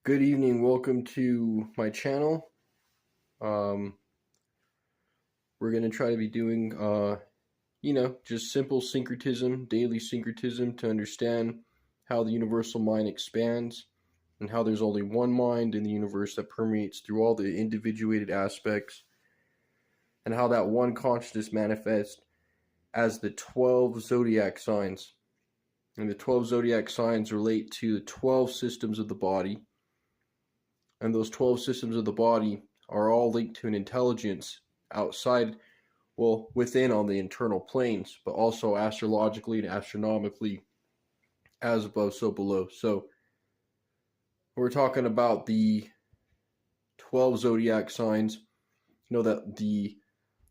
Good evening, welcome to my channel. We're going to try to be doing, just simple syncretism, daily syncretism to understand how the universal mind expands and how there's only one mind in the universe that permeates through all the individuated aspects, and how that one consciousness manifests as the 12 zodiac signs. And the 12 zodiac signs relate to the 12 systems of the body. And those 12 systems of the body are all linked to an intelligence outside, within on the internal planes, but also astrologically and astronomically, as above, so below. So we're talking about the 12 zodiac signs. You know that the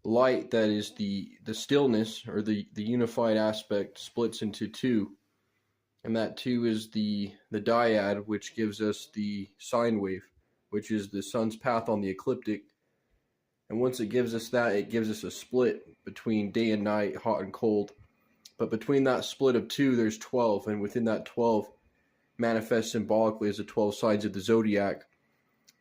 light that is the stillness, or the unified aspect, splits into two. And that two is the dyad, which gives us the sine wave, which is the sun's path on the ecliptic. And once it gives us that, it gives us a split between day and night, hot and cold. But between that split of two, there's 12. And within that 12 manifests symbolically as the 12 signs of the zodiac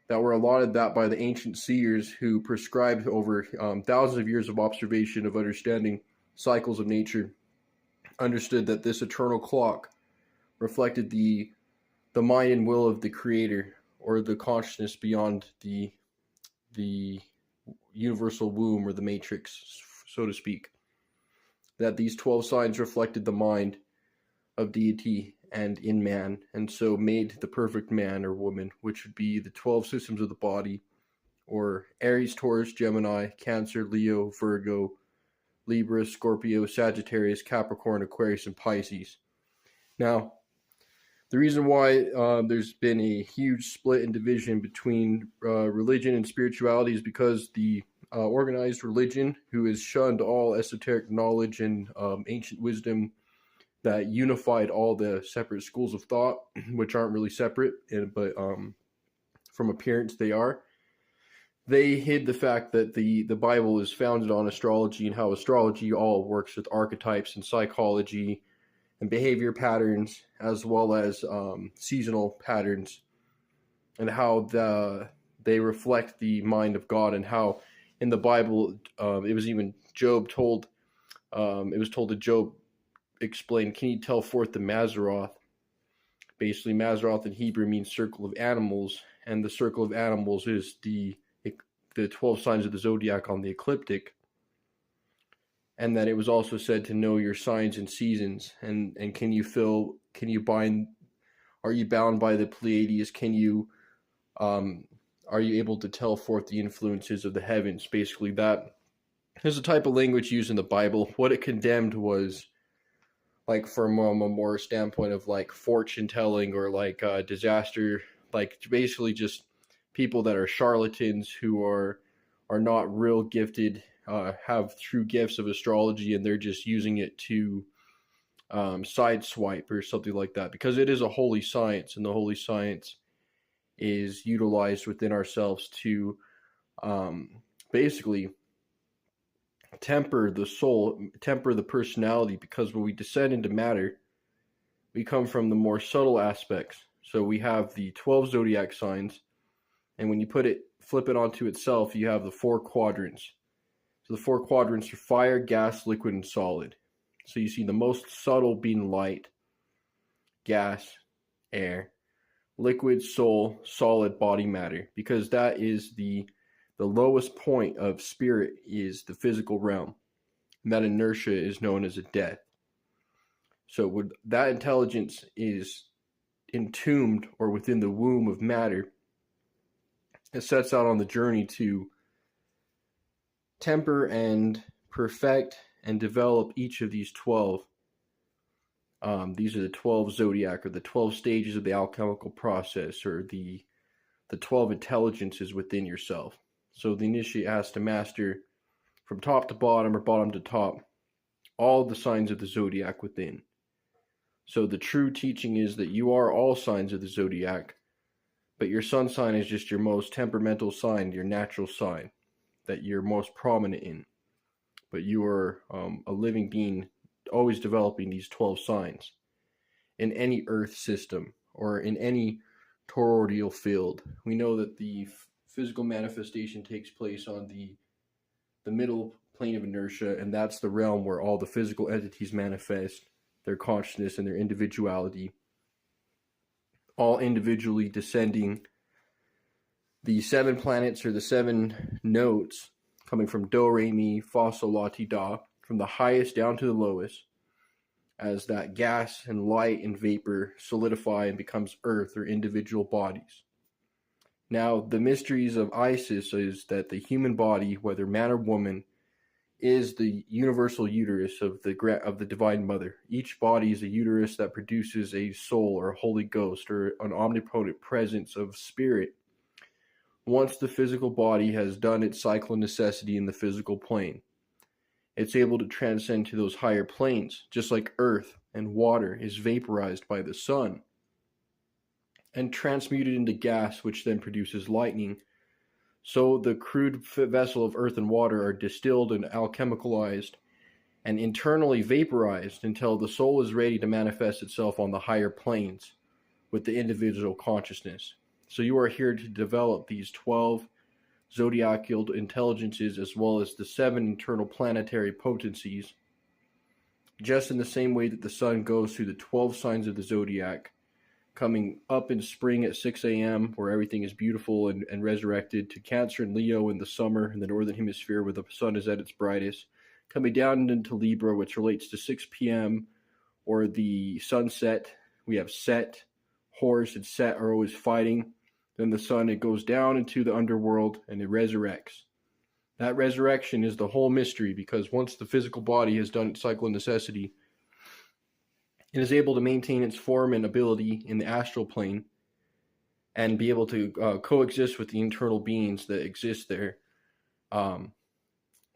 that were allotted that by the ancient seers, who prescribed over thousands of years of observation of understanding cycles of nature, understood that this eternal clock reflected the mind and will of the creator, or the consciousness beyond the universal womb, or the matrix, so to speak. That these 12 signs reflected the mind of deity and in man, and so made the perfect man or woman, which would be the 12 systems of the body, or Aries, Taurus, Gemini, Cancer, Leo, Virgo, Libra, Scorpio, Sagittarius, Capricorn, Aquarius, and Pisces. Now, the reason why there's been a huge split and division between religion and spirituality is because the organized religion, who has shunned all esoteric knowledge and ancient wisdom that unified all the separate schools of thought, which aren't really separate, but from appearance they are. They hid the fact that the Bible is founded on astrology, and how astrology all works with archetypes and psychology and behavior patterns, as well as seasonal patterns, and how they reflect the mind of God, and how in the Bible it was even Job told, it was told to Job, explain, can you tell forth the Mazzaroth? Basically, Mazzaroth in Hebrew means circle of animals, and the circle of animals is the 12 signs of the zodiac on the ecliptic. And that it was also said to know your signs and seasons, and are you bound by the Pleiades? Are you able to tell forth the influences of the heavens? Basically, that is a type of language used in the Bible. What it condemned was, like, from a more standpoint of like fortune telling, or like disaster, like basically just people that are charlatans, who are not real gifted, have true gifts of astrology, and they're just using it to sideswipe or something like that, because it is a holy science, and the holy science is utilized within ourselves to basically temper the soul, temper the personality, because when we descend into matter, we come from the more subtle aspects. So we have the 12 zodiac signs, and when you flip it onto itself, you have the 4 quadrants. So the 4 quadrants are fire, gas, liquid, and solid. So you see the most subtle being light, gas, air, liquid, soul, solid, body, matter. Because that is the lowest point of spirit, is the physical realm. And that inertia is known as a death. So when that intelligence is entombed, or within the womb of matter, it sets out on the journey to temper and perfect and develop each of these 12. These are the 12 zodiac, or the 12 stages of the alchemical process, or the 12 intelligences within yourself. So the initiate has to master from top to bottom, or bottom to top, all the signs of the zodiac within. So the true teaching is that you are all signs of the zodiac, but your sun sign is just your most temperamental sign, your natural sign that you're most prominent in. But you are a living being, always developing these 12 signs in any earth system, or in any toroidal field. We know that the physical manifestation takes place on the middle plane of inertia, and that's the realm where all the physical entities manifest their consciousness and their individuality, all individually descending the 7 planets or the 7 notes coming from do, re, mi, fa, sol, la, ti, da, from the highest down to the lowest, as that gas and light and vapor solidify and becomes earth or individual bodies. Now, the mysteries of Isis is that the human body, whether man or woman, is the universal uterus of the Divine Mother. Each body is a uterus that produces a soul or a Holy Ghost or an omnipotent presence of spirit. Once the physical body has done its cycle of necessity in the physical plane, it's able to transcend to those higher planes, just like earth and water is vaporized by the sun and transmuted into gas, which then produces lightning. So the crude vessel of earth and water are distilled and alchemicalized and internally vaporized until the soul is ready to manifest itself on the higher planes with the individual consciousness. So you are here to develop these 12 zodiacal intelligences as well as the 7 internal planetary potencies, just in the same way that the sun goes through the 12 signs of the zodiac, coming up in spring at 6 a.m. where everything is beautiful and resurrected, to Cancer and Leo in the summer in the northern hemisphere where the sun is at its brightest, coming down into Libra, which relates to 6 p.m. or the sunset. We have Set, Horus, and Set are always fighting. Then the sun, it goes down into the underworld and it resurrects. That resurrection is the whole mystery, because once the physical body has done its cycle of necessity, it is able to maintain its form and ability in the astral plane and be able to coexist with the internal beings that exist there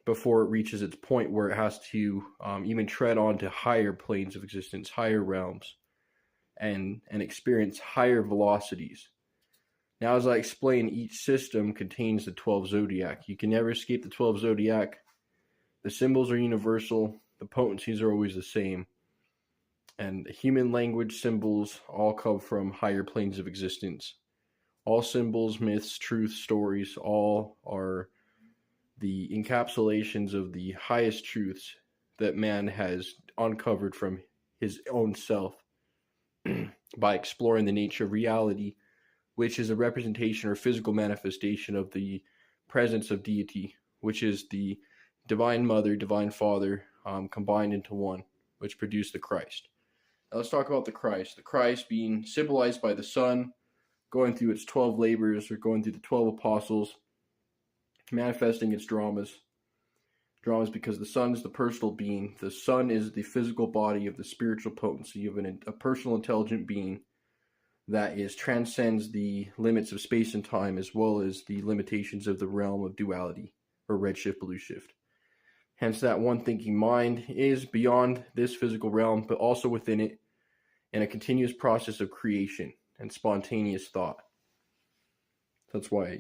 before it reaches its point where it has to even tread onto higher planes of existence, higher realms, and experience higher velocities. Now, as I explained, each system contains the 12 zodiac. You can never escape the 12 zodiac. The symbols are universal. The potencies are always the same. And the human language symbols all come from higher planes of existence. All symbols, myths, truths, stories, all are the encapsulations of the highest truths that man has uncovered from his own self by exploring the nature of reality, which is a representation or physical manifestation of the presence of deity, which is the Divine Mother, Divine Father, combined into one, which produced the Christ. Now let's talk about the Christ. The Christ being symbolized by the sun, going through its 12 labors, or going through the 12 apostles, manifesting its dramas. Dramas because the sun is the personal being. The sun is the physical body of the spiritual potency of a personal intelligent being that transcends the limits of space and time, as well as the limitations of the realm of duality, or redshift, blue shift. Hence, that one thinking mind is beyond this physical realm, but also within it, in a continuous process of creation and spontaneous thought. That's why,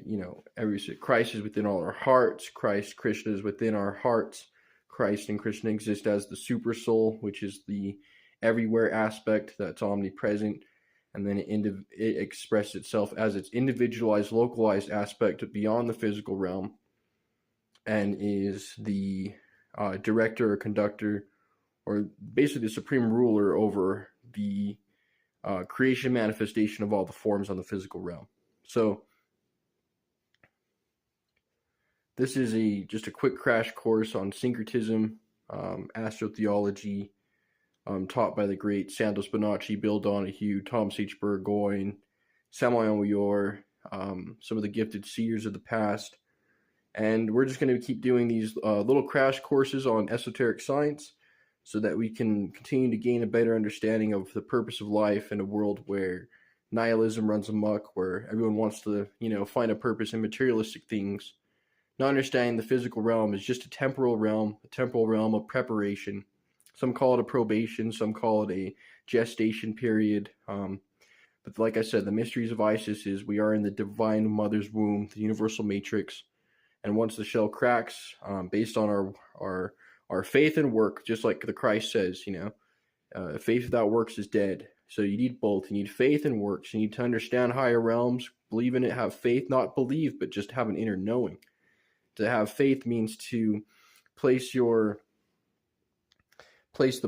Christ is within all our hearts. Krishna is within our hearts. Christ and Krishna exist as the super soul, which is the everywhere aspect that's omnipresent. And then it expresses itself as its individualized, localized aspect beyond the physical realm, and is the director or conductor, or basically the supreme ruler over the creation manifestation of all the forms on the physical realm. So this is just a quick crash course on syncretism, astrotheology, taught by the great Santos Bonacci, Bill Donahue, Thomas H. Burgoyne, Samael Weor, some of the gifted seers of the past. And we're just going to keep doing these little crash courses on esoteric science so that we can continue to gain a better understanding of the purpose of life in a world where nihilism runs amok, where everyone wants to, find a purpose in materialistic things, not understanding the physical realm is just a temporal realm of preparation. Some call it a probation, some call it a gestation period. But like I said, the mysteries of Isis is we are in the Divine Mother's womb, the universal matrix. And once the shell cracks, based on our faith and work, just like the Christ says, faith without works is dead. So you need both. You need faith and works. You need to understand higher realms, believe in it, have faith, not believe, but just have an inner knowing. To have faith means to place the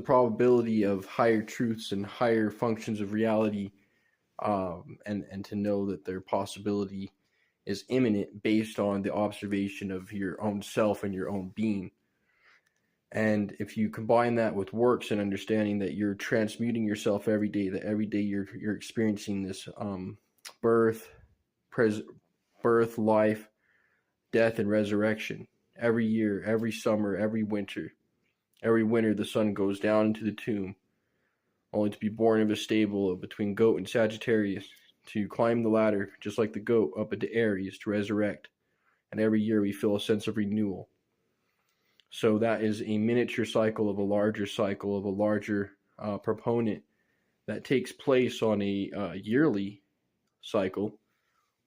probability of higher truths and higher functions of reality, and to know that their possibility is imminent based on the observation of your own self and your own being. And if you combine that with works and understanding that you're transmuting yourself every day, that every day you're experiencing this birth, life, death, and resurrection. Every year, every summer, every winter the sun goes down into the tomb, only to be born of a stable of between Goat and Sagittarius, to climb the ladder, just like the goat, up into Aries to resurrect. And every year we feel a sense of renewal. So that is a miniature cycle of a larger proponent that takes place on a yearly cycle.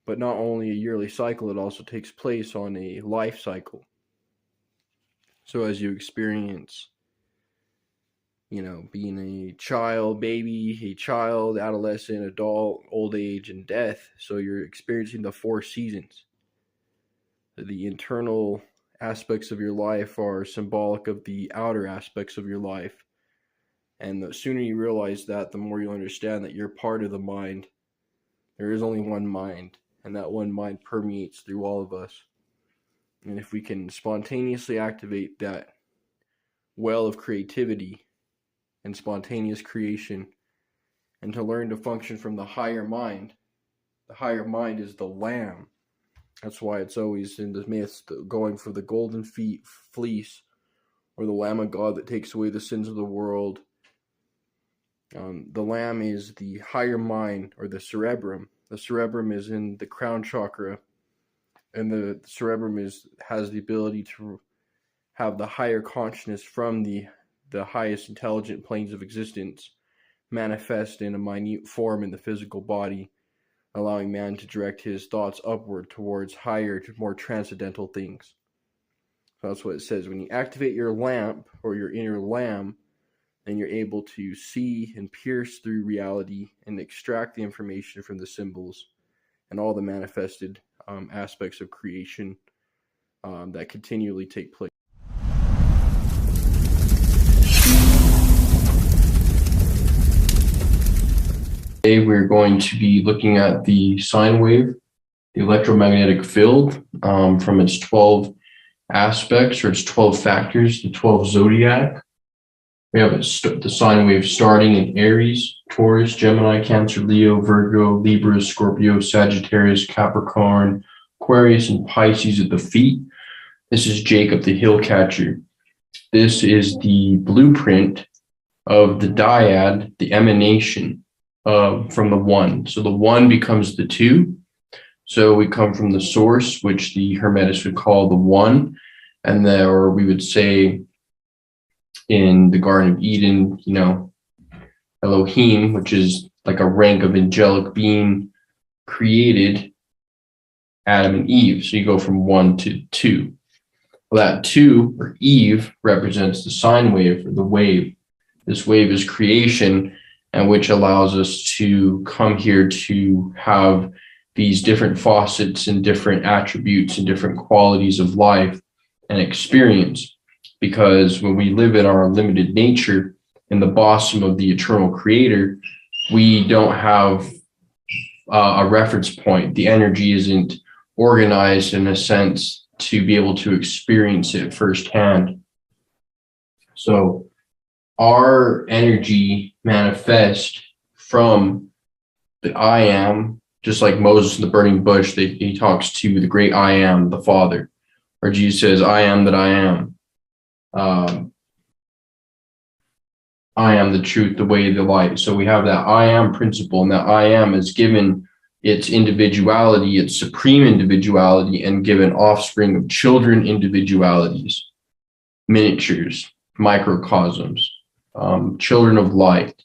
But not only a yearly cycle, it also takes place on a life cycle. So as you experience, being a child, adolescent, adult, old age, and death, so you're experiencing the 4 seasons. The internal aspects of your life are symbolic of the outer aspects of your life. And the sooner you realize that, the more you'll understand that you're part of the mind. There is only one mind, and that one mind permeates through all of us. And if we can spontaneously activate that well of creativity and spontaneous creation, and to learn to function from the higher mind is the lamb. That's why it's always in the myths going for the golden fleece, or the Lamb of God that takes away the sins of the world. The lamb is the higher mind, or the cerebrum. The cerebrum is in the crown chakra, and the cerebrum has the ability to have the higher consciousness from the highest intelligent planes of existence manifest in a minute form in the physical body, allowing man to direct his thoughts upward towards higher, more transcendental things. So that's what it says. When you activate your lamp, or your inner lamb, then you're able to see and pierce through reality and extract the information from the symbols and all the manifested aspects of creation that continually take place. Today we're going to be looking at the sine wave, the electromagnetic field, from its 12 aspects, or its 12 factors, the 12 zodiac. We have the sine wave starting in Aries, Taurus, Gemini, Cancer, Leo, Virgo, Libra, Scorpio, Sagittarius, Capricorn, Aquarius, and Pisces at the feet. This is Jacob, the hill catcher. This is the blueprint of the dyad, the emanation from the one. So the one becomes the two. So we come from the source, which the Hermetists would call the one, and or we would say in the Garden of Eden, Elohim, which is like a rank of angelic being, created Adam and Eve. So you go from 1 to 2. Well, that 2, or Eve, represents the sine wave, or the wave. This wave is creation, and which allows us to come here to have these different facets and different attributes and different qualities of life and experience. Because when we live in our limited nature in the bosom of the eternal creator, we don't have a reference point. The energy isn't organized in a sense to be able to experience it firsthand. So our energy manifests from the I am, just like Moses in the burning bush. He talks to the great I am, the Father. Or Jesus says, I am that I am. I am the truth, the way, the light. So we have that I am principle, and that I am is given its individuality, its supreme individuality, and given offspring of children individualities, miniatures, microcosms, children of light.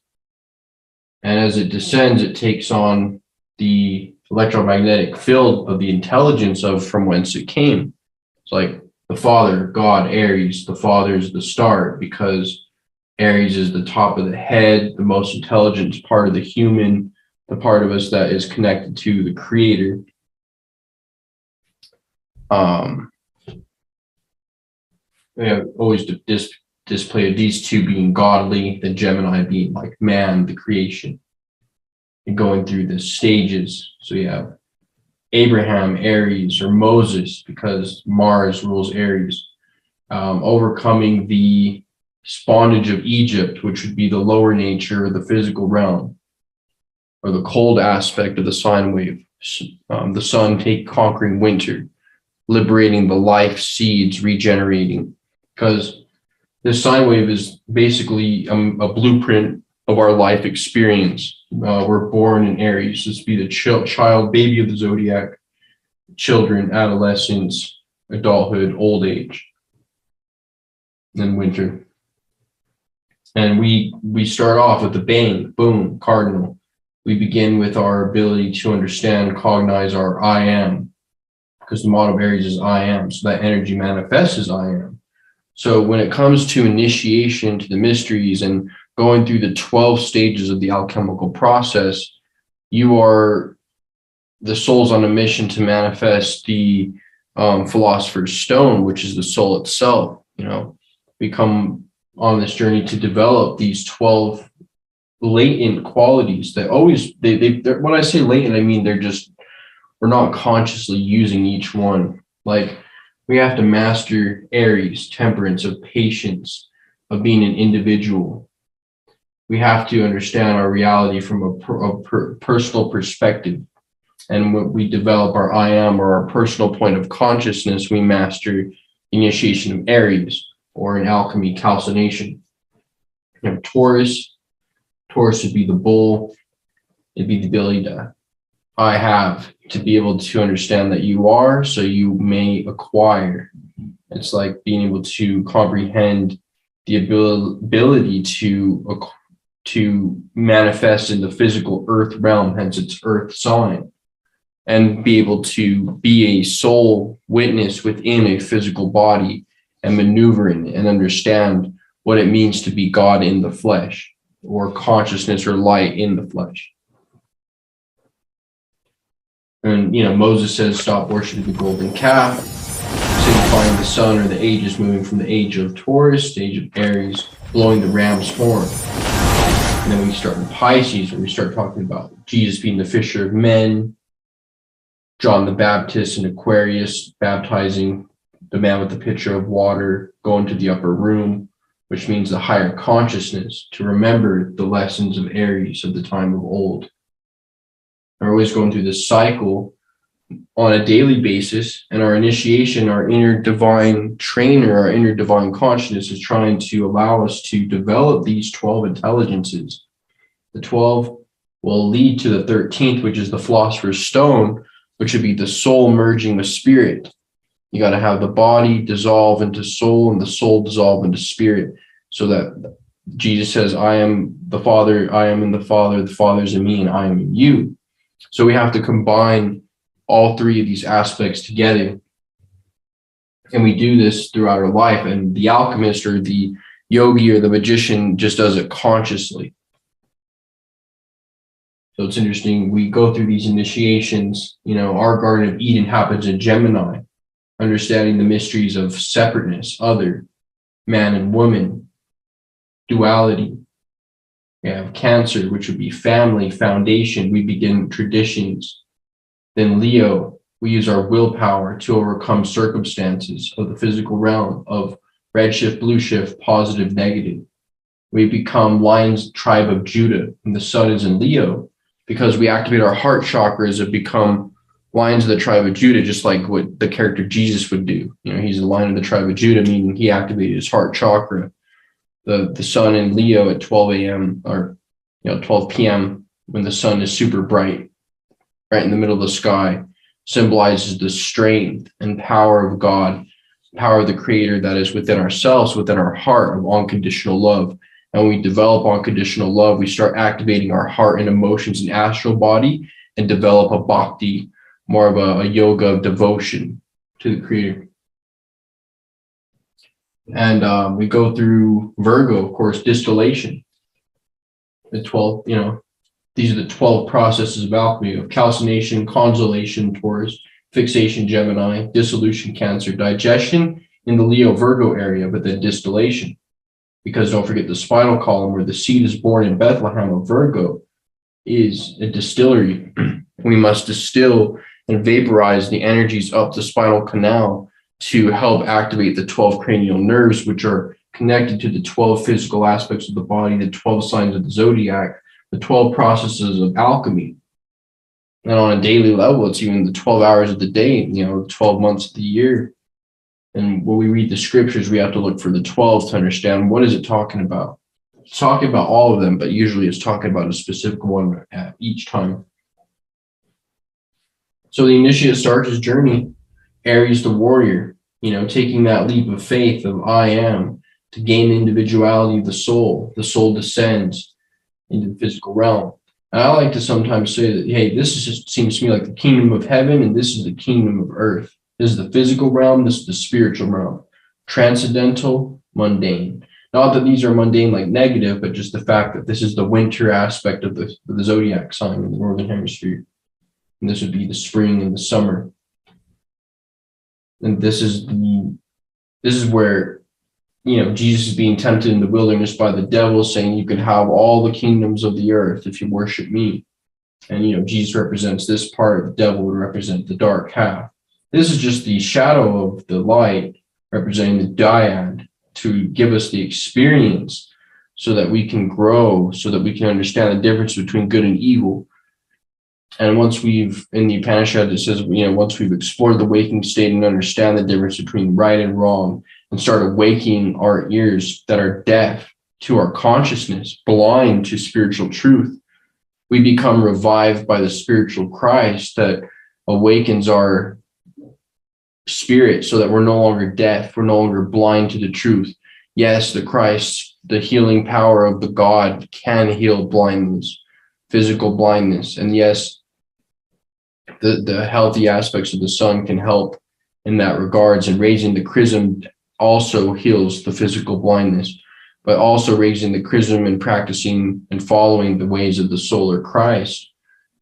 And as it descends, it takes on the electromagnetic field of the intelligence of from whence it came. It's like the Father, God, Aries, the Father is the start, because Aries is the top of the head, the most intelligent part of the human, the part of us that is connected to the creator. Always display of these two being godly, the Gemini being like man, the creation, and going through the stages. So you have Abraham, Aries, or Moses, because Mars rules Aries, overcoming the bondage of Egypt, which would be the lower nature or the physical realm, or the cold aspect of the sine wave. The sun conquering winter, liberating the life seeds, regenerating, because this sine wave is basically a blueprint of our life experience. We're born in Aries. This would be the child, baby of the zodiac, children, adolescence, adulthood, old age, then winter. And we start off with a bang, boom, cardinal. We begin with our ability to understand, cognize our I am, because the motto of Aries is I am. So that energy manifests as I am. So when it comes to initiation to the mysteries and going through the 12 stages of the alchemical process, the soul's on a mission to manifest the philosopher's stone, which is the soul itself. We come on this journey to develop these 12 latent qualities that always, when I say latent, I mean we're not consciously using each one. Like, we have to master Aries, temperance, of patience, of being an individual. We have to understand our reality from a personal perspective. And when we develop our I am, or our personal point of consciousness, we master initiation of Aries, or in alchemy, calcination. You have Taurus. Taurus would be the bull. It'd be the ability to be able to understand that you are, so you may acquire. It's like being able to comprehend the ability to manifest in the physical earth realm, hence its earth sign, and be able to be a soul witness within a physical body and maneuver in it and understand what it means to be God in the flesh, or consciousness or light in the flesh. And, Moses says, stop worshiping the golden calf, signifying the sun or the ages moving from the age of Taurus, the age of Aries, blowing the ram's horn. And then we start in Pisces, where we start talking about Jesus being the fisher of men, John the Baptist in Aquarius, baptizing the man with the pitcher of water, going to the upper room, which means the higher consciousness, to remember the lessons of Aries of the time of old. We're always going through this cycle on a daily basis, and our initiation, our inner divine trainer, our inner divine consciousness is trying to allow us to develop these 12 intelligences. The 12 will lead to the 13th, which is the philosopher's stone, which would be the soul merging with spirit. You got to have the body dissolve into soul and the soul dissolve into spirit, so that Jesus says, I am the Father, I am in the Father's in me, and I am in you. So we have to combine all three of these aspects together. And we do this throughout our life. And the alchemist or the yogi or the magician just does it consciously. So it's interesting. We go through these initiations. Our Garden of Eden happens in Gemini, understanding the mysteries of separateness, other, man and woman, duality. We have Cancer, which would be family, foundation. We begin traditions. Then Leo, we use our willpower to overcome circumstances of the physical realm, of red shift, blue shift, positive, negative. We become Lion's tribe of Judah, and the sun is in Leo, because we activate our heart chakras and become Lions of the tribe of Judah, just like what the character Jesus would do. He's a lion of the tribe of Judah, meaning he activated his heart chakra. The sun in Leo at 12 a.m. or 12 p.m. when the sun is super bright, right in the middle of the sky, symbolizes the strength and power of God, power of the Creator that is within ourselves, within our heart, of unconditional love. And when we develop unconditional love, we start activating our heart and emotions and astral body and develop a bhakti, more of a yoga of devotion to the Creator. And we go through Virgo, of course, distillation. The 12, these are the 12 processes of alchemy of calcination, consolation, Taurus, fixation, Gemini, dissolution, Cancer, digestion in the Leo Virgo area, but then distillation. Because don't forget the spinal column where the seed is born in Bethlehem of Virgo is a distillery. We must distill and vaporize the energies up the spinal canal to help activate the 12 cranial nerves, which are connected to the 12 physical aspects of the body, the 12 signs of the zodiac, the 12 processes of alchemy. And on a daily level, it's even the 12 hours of the day, 12 months of the year. And when we read the scriptures, we have to look for the 12 to understand what is it talking about. It's talking about all of them, but usually it's talking about a specific one at each time. So the initiate starts his journey, Aries the warrior, taking that leap of faith of I am to gain the individuality of the soul. The soul descends into the physical realm. And I like to sometimes say that, hey, seems to me like the kingdom of heaven, and this is the kingdom of earth. This is the physical realm, this is the spiritual realm. Transcendental, mundane. Not that these are mundane like negative, but just the fact that this is the winter aspect of the zodiac sign in the northern hemisphere. And this would be the spring and the summer. And this is where, Jesus is being tempted in the wilderness by the devil, saying you can have all the kingdoms of the earth if you worship me. And, Jesus represents this part, the devil would represent the dark half. This is just the shadow of the light representing the dyad to give us the experience so that we can grow, so that we can understand the difference between good and evil. And once in the Upanishad, it says, once we've explored the waking state and understand the difference between right and wrong and start awakening our ears that are deaf to our consciousness, blind to spiritual truth, we become revived by the spiritual Christ that awakens our spirit so that we're no longer deaf, we're no longer blind to the truth. Yes, the Christ, the healing power of the God can heal blindness, physical blindness. And yes, the healthy aspects of the sun can help in that regards, and raising the chrism also heals the physical blindness, but also raising the chrism and practicing and following the ways of the solar Christ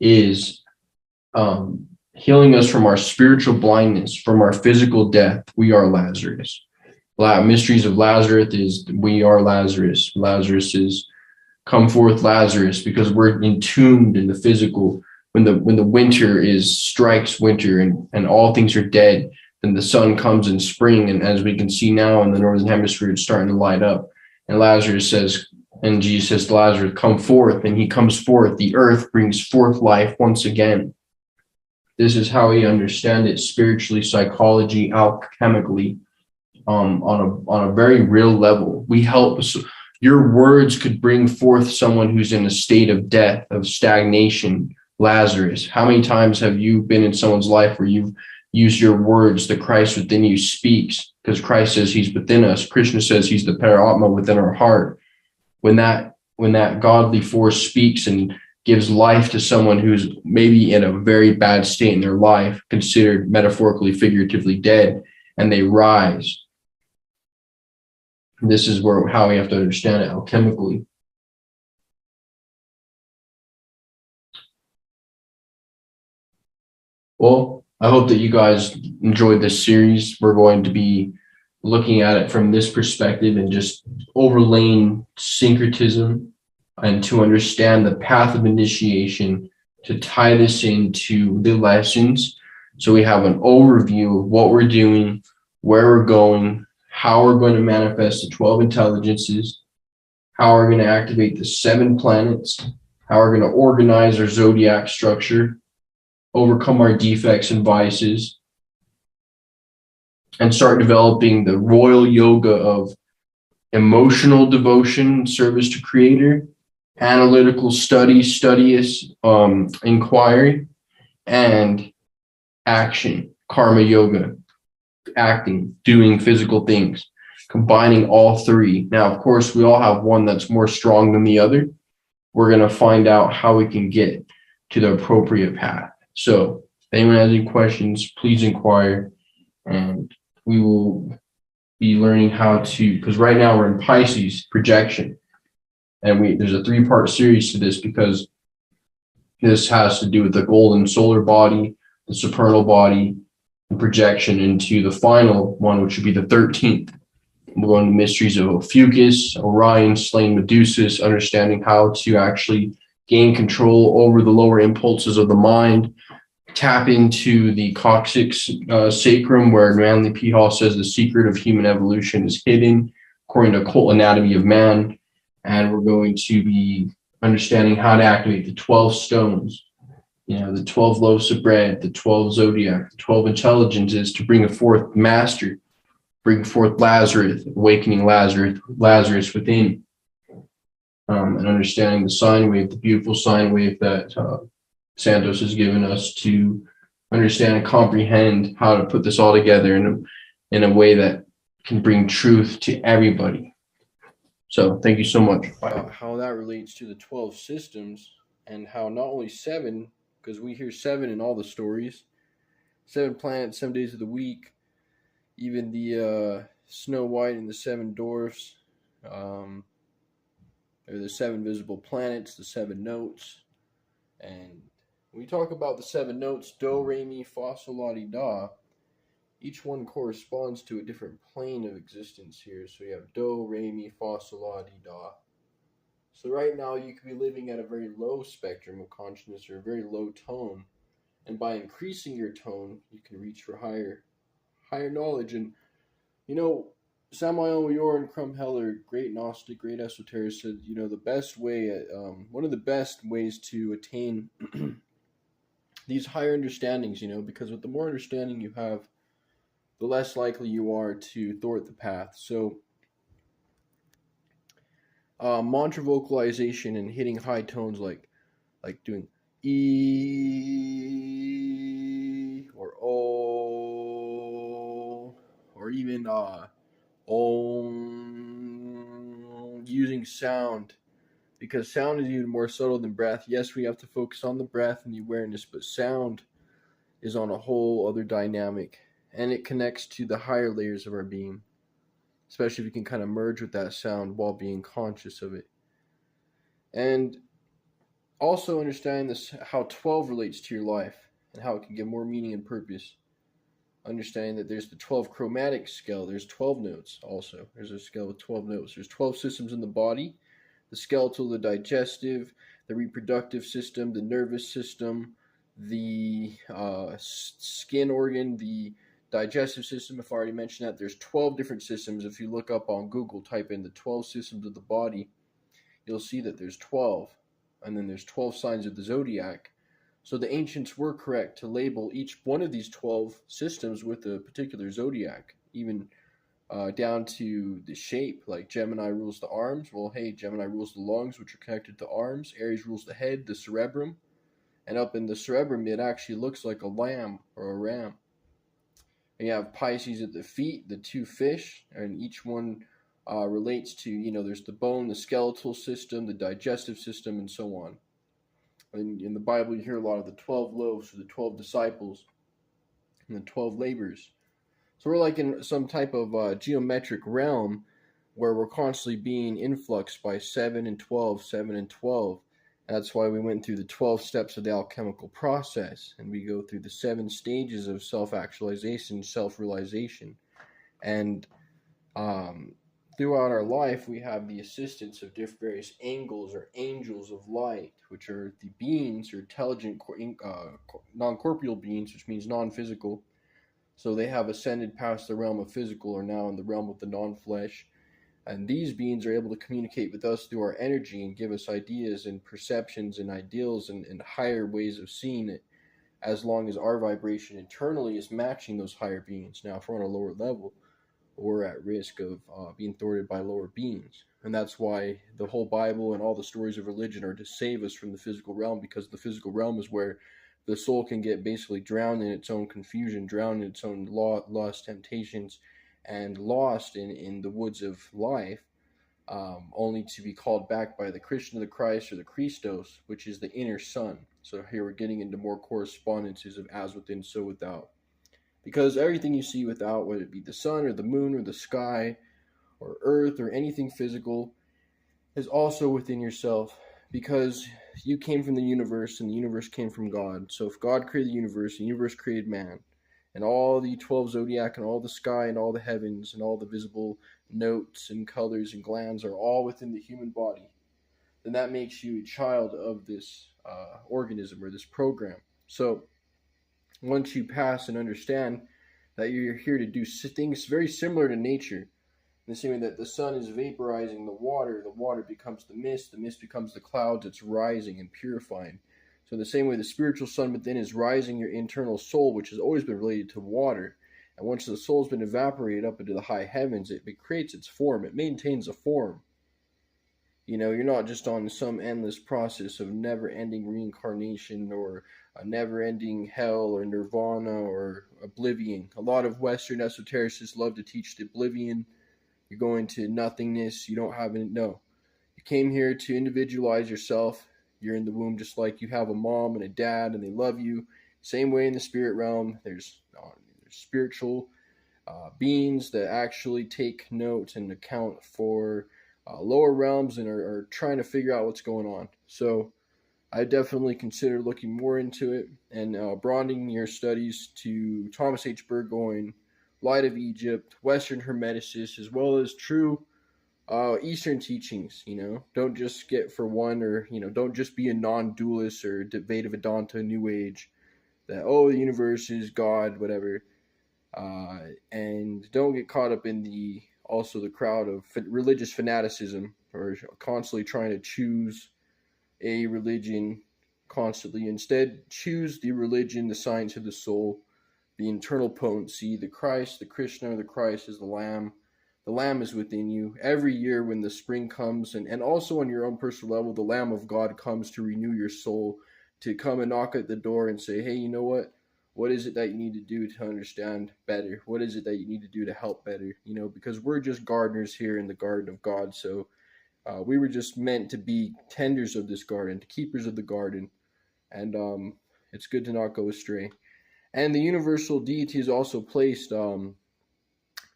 is healing us from our spiritual blindness, from our physical death. We are Lazarus. Mysteries of Lazarus is we are Lazarus. Lazarus is come forth Lazarus, because we're entombed in the physical. When the winter strikes winter and all things are dead, then the sun comes in spring. And as we can see now in the northern hemisphere, it's starting to light up. And Jesus says to Lazarus, come forth. And he comes forth. The earth brings forth life once again. This is how we understand it spiritually, psychology, alchemically, on a very real level. We help. Your words could bring forth someone who's in a state of death, of stagnation. Lazarus, how many times have you been in someone's life where you've used your words? The Christ within you speaks, because Christ says he's within us. Krishna says he's the Paramatma within our heart. When that godly force speaks and gives life to someone who's maybe in a very bad state in their life, considered metaphorically, figuratively dead, and they rise. This is how we have to understand it alchemically. Well, I hope that you guys enjoyed this series. We're going to be looking at it from this perspective and just overlaying syncretism and to understand the path of initiation, to tie this into the lessons. So we have an overview of what we're doing, where we're going, how we're going to manifest the 12 intelligences, how we're going to activate the 7 planets, how we're going to organize our zodiac structure, overcome our defects and vices, and start developing the royal yoga of emotional devotion, service to creator, analytical study, studious inquiry, and action, karma yoga, acting, doing physical things, combining all 3. Now, of course, we all have one that's more strong than the other. We're going to find out how we can get to the appropriate path. So if anyone has any questions, please inquire, and we will be learning how to, because right now we're in Pisces projection, and there's a 3-part series to this because this has to do with the golden solar body, the supernal body, and projection into the final one, which would be the 13th. We'll go into mysteries of Ophiuchus, Orion, slain Medusa, understanding how to actually gain control over the lower impulses of the mind, tap into the coccyx sacrum, where Manly P. Hall says the secret of human evolution is hidden, according to Occult Anatomy of Man. And we're going to be understanding how to activate the 12 stones, the 12 loaves of bread, the 12 zodiac, the 12 intelligences to bring forth master, bring forth Lazarus, awakening Lazarus within, and understanding the sine wave, the beautiful sine wave that Santos has given us to understand and comprehend how to put this all together in a way that can bring truth to everybody. So thank you so much. About how that relates to the 12 systems, and how not only 7, because we hear 7 in all the stories, 7 planets, 7 days of the week, even the Snow White and the 7 dwarfs, or the 7 visible planets, the 7 notes. And when we talk about the 7 notes, do, re, mi, fa, sol, la, ti, da, each one corresponds to a different plane of existence here. So you have do, re, mi, fa, sol, la, ti, da. So right now you could be living at a very low spectrum of consciousness, or a very low tone. And by increasing your tone, you can reach for higher knowledge. And Samael Weor and Crum Heller, great Gnostic, great esoteric, said, the best way, one of the best ways to attain these higher understandings, because with the more understanding you have, the less likely you are to thwart the path. So, mantra vocalization and hitting high tones, like doing E or O, or even using sound, because sound is even more subtle than breath. Yes, we have to focus on the breath and the awareness, but sound is on a whole other dynamic, and it connects to the higher layers of our being, especially if you can kind of merge with that sound while being conscious of it. And also understanding this, how 12 relates to your life and how it can give more meaning and purpose. Understanding that there's the 12 chromatic scale, there's 12 notes also. There's a scale with 12 notes. There's 12 systems in the body: the skeletal, the digestive, the reproductive system, the nervous system, the skin organ, the digestive system. If I already mentioned that, there's 12 different systems. If you look up on Google, type in the 12 systems of the body, you'll see that there's 12. And then there's 12 signs of the zodiac. So the ancients were correct to label each one of these 12 systems with a particular zodiac, even down to the shape. Like Gemini rules the arms. Well, hey, Gemini rules the lungs, which are connected to arms. Aries rules the head, the cerebrum. And up in the cerebrum, it actually looks like a lamb or a ram. And you have Pisces at the feet, the 2 fish, and each one relates to, there's the bone, the skeletal system, the digestive system, and so on. In the Bible, you hear a lot of the 12 loaves for the 12 disciples and the 12 labors. So we're like in some type of geometric realm where we're constantly being influxed by 7 and 12, 7 and 12. That's why we went through the 12 steps of the alchemical process, and we go through the 7 stages of self-actualization, self-realization. And throughout our life, we have the assistance of various angels or angels of light, which are the beings or intelligent non-corporeal beings, which means non-physical. So they have ascended past the realm of physical, or now in the realm of the non-flesh. And these beings are able to communicate with us through our energy and give us ideas and perceptions and ideals and higher ways of seeing it, as long as our vibration internally is matching those higher beings. Now, if we're on a lower level, we're at risk of being thwarted by lower beings. And that's why the whole Bible and all the stories of religion are to save us from the physical realm, because the physical realm is where the soul can get basically drowned in its own confusion, drowned in its own lost temptations, and lost in the woods of life, only to be called back by the Christian of the Christ, or the Christos, which is the inner sun. So here we're getting into more correspondences of as within, so without. Because everything you see without, whether it be the sun or the moon or the sky or earth or anything physical, is also within yourself, because you came from the universe and the universe came from God. So if God created the universe created man, and all the 12 zodiac and all the sky and all the heavens and all the visible notes and colors and glands are all within the human body, then that makes you a child of this organism or this program. So once you pass and understand that you're here to do things very similar to nature, in the same way that the sun is vaporizing the water becomes the mist becomes the clouds, it's rising and purifying. So in the same way, the spiritual sun within is rising your internal soul, which has always been related to water. And once the soul's been evaporated up into the high heavens, it creates its form. It maintains a form. You know, you're not just on some endless process of never-ending reincarnation or a never-ending hell or nirvana or oblivion. A lot of Western esotericists love to teach the oblivion. You're going to nothingness. You don't have any. No. You came here to individualize yourself. You're in the womb just like you have a mom and a dad, and they love you. Same way in the spirit realm. There's spiritual beings that actually take note and account for lower realms and are trying to figure out what's going on. So I definitely consider looking more into it and broadening your studies to Thomas H. Burgoyne, Light of Egypt, Western Hermeticists, as well as true Eastern teachings. You know, don't just get for one, or don't just be a non-dualist or Advaita Vedanta New Age that the universe is God, whatever. And don't get caught up in the crowd of religious fanaticism, or constantly trying to choose a religion constantly. Instead, choose the religion, the science of the soul, the internal potency. The Christ, the Krishna, the Christ is the Lamb. The Lamb is within you. Every year when the spring comes, and also on your own personal level, the Lamb of God comes to renew your soul, to come and knock at the door and say, hey, you know what? What is it that you need to do to understand better? What is it that you need to do to help better? Because we're just gardeners here in the garden of God. So we were just meant to be tenders of this garden, keepers of the garden. And it's good to not go astray. And the universal deity is also placed, I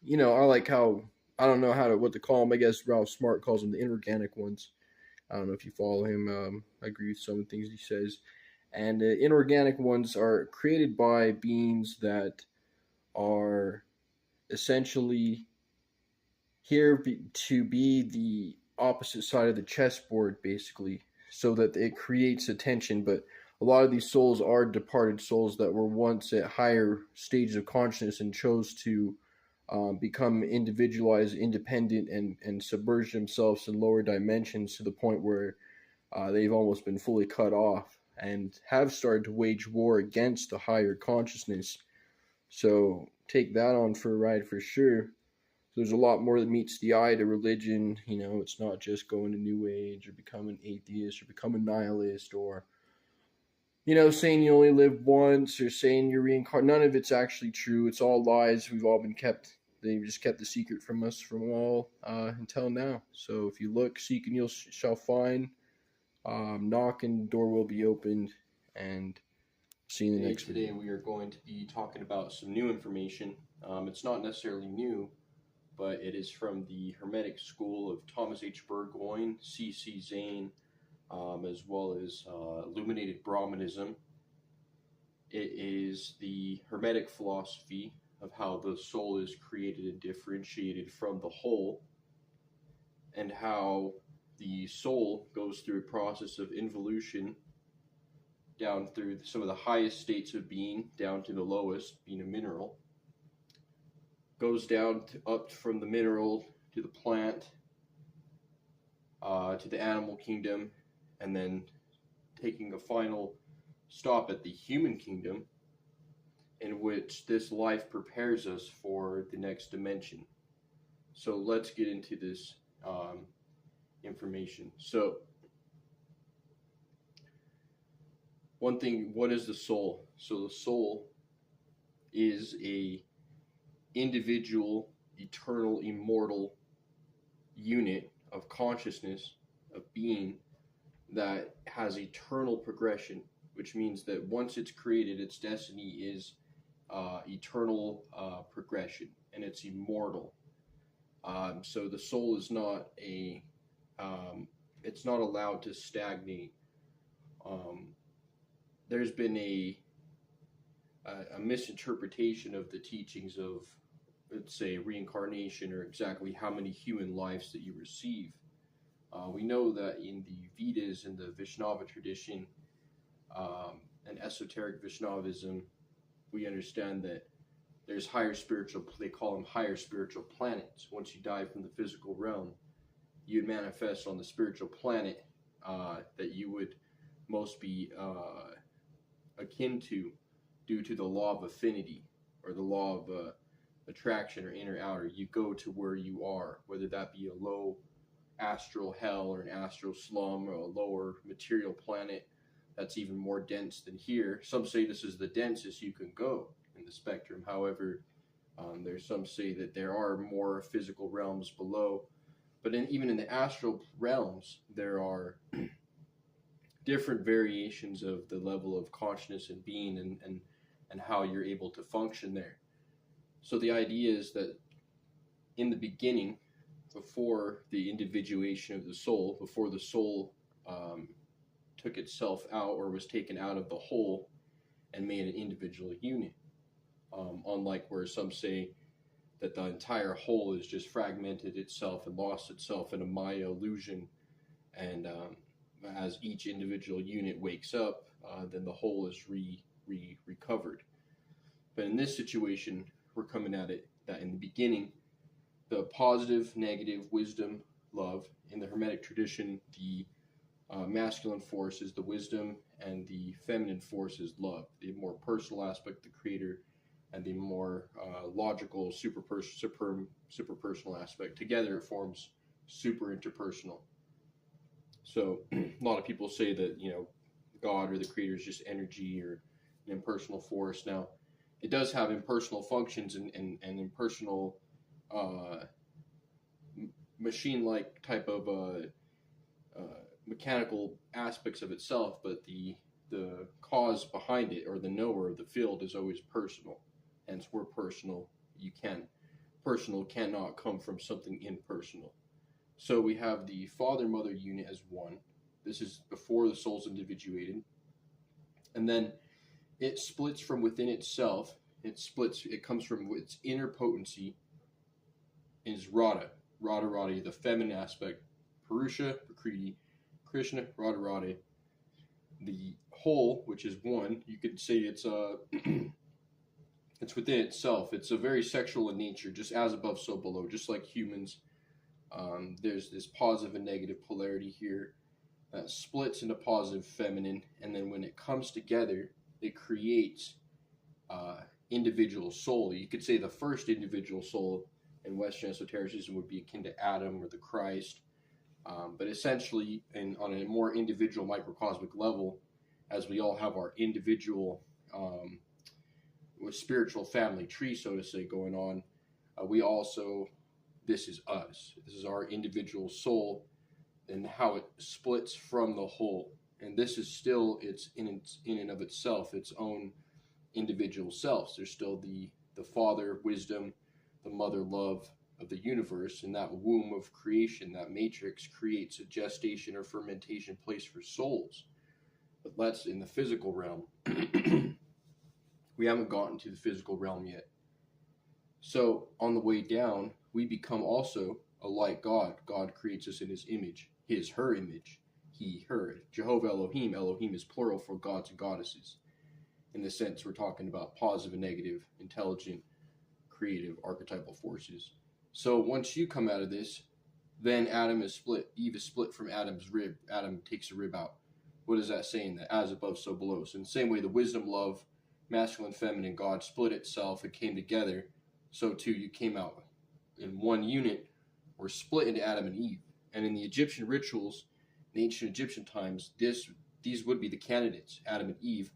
like how, I don't know what to call them. I guess Ralph Smart calls them the inorganic ones. I don't know if you follow him. I agree with some of the things he says. And the inorganic ones are created by beings that are essentially here to be the opposite side of the chessboard, basically, so that it creates attention. But a lot of these souls are departed souls that were once at higher stages of consciousness and chose to become individualized, independent, and submerge themselves in lower dimensions to the point where they've almost been fully cut off and have started to wage war against the higher consciousness. So take that on for a ride for sure. So there's a lot more that meets the eye to religion. It's not just going to New Age or becoming atheist or becoming nihilist or, saying you only live once or saying you're reincarnated. None of it's actually true. It's all lies. They've just kept the secret from us from all until now. So if you look, seek, and you shall find. Knock and the door will be opened, and see you in the next video. Today we are going to be talking about some new information. It's not necessarily new, but it is from the Hermetic school of Thomas H. Burgoyne, C.C. Zane, as well as Illuminated Brahmanism. It is the Hermetic philosophy of how the soul is created and differentiated from the whole, and how the soul goes through a process of involution down through some of the highest states of being down to the lowest, being a mineral. Goes down up from the mineral to the plant, to the animal kingdom, and then taking a final stop at the human kingdom, in which this life prepares us for the next dimension. So let's get into this information. So, one thing, what is the soul? So the soul is a individual, eternal, immortal unit of consciousness, of being, that has eternal progression, which means that once it's created, its destiny is eternal progression, and it's immortal. So the soul is not it's not allowed to stagnate. There's been a misinterpretation of the teachings of, let's say, reincarnation, or exactly how many human lives that you receive. We know that in the Vedas and the Vaishnava tradition, and esoteric Vaishnavism, we understand that there's higher spiritual, they call them higher spiritual planets. Once you die from the physical realm, you'd manifest on the spiritual planet that you would most be akin to, due to the law of affinity, or the law of attraction, or inner outer. You go to where you are, whether that be a low astral hell, or an astral slum, or a lower material planet that's even more dense than here. Some say this is the densest you can go in the spectrum. However, there's some say that there are more physical realms below. But even in the astral realms, there are different variations of the level of consciousness and being, and how you're able to function there. So the idea is that in the beginning, before the individuation of the soul, before the soul took itself out, or was taken out of the whole and made an individual unit, unlike where some say that the entire whole is just fragmented itself and lost itself in a Maya illusion, and as each individual unit wakes up, then the whole is recovered. But in this situation, we're coming at it that in the beginning, the positive, negative, wisdom, love. In the Hermetic tradition, the masculine force is the wisdom, and the feminine force is love. The more personal aspect, the creator, and the more logical, superpersonal aspect. Together, it forms super interpersonal. So a lot of people say that, God or the creator is just energy, or an impersonal force. Now, it does have impersonal functions and impersonal machine-like type of mechanical aspects of itself, but the cause behind it, or the knower of the field, is always personal. Hence, we're personal. Personal cannot come from something impersonal. So we have the father-mother unit as one. This is before the soul's individuated. And then it splits from within itself. It comes from its inner potency, is Radharani, the feminine aspect. Purusha, Prakriti, Krishna, Radharani. The whole, which is one, you could say it's it's within itself. It's a very sexual in nature, just as above, so below, just like humans. There's this positive and negative polarity here that splits into positive, feminine, and then when it comes together, it creates individual soul. You could say the first individual soul in Western esotericism would be akin to Adam or the Christ, but essentially, on a more individual microcosmic level, as we all have our individual spiritual family tree, so to say, going on, we also, this is us. This is our individual soul, and how it splits from the whole. And this is still, it's in and of itself, its own individual selves. There's still the father wisdom, the mother love of the universe, and that womb of creation, that matrix, creates a gestation or fermentation place for souls. But that's in the physical realm. We haven't gotten to the physical realm yet. So on the way down, we become also like God. God creates us in his image, her image, he, her. Jehovah Elohim. Elohim is plural for gods and goddesses. In the sense, we're talking about positive and negative, intelligent, creative, archetypal forces. So once you come out of this, then Adam is split. Eve is split from Adam's rib. Adam takes a rib out. What is that saying? That as above, so below. So in the same way, the wisdom, love, masculine, feminine, God split itself and came together. So too, you came out in one unit, or split into Adam and Eve. And in the Egyptian rituals, in ancient Egyptian times, these would be the candidates. Adam and Eve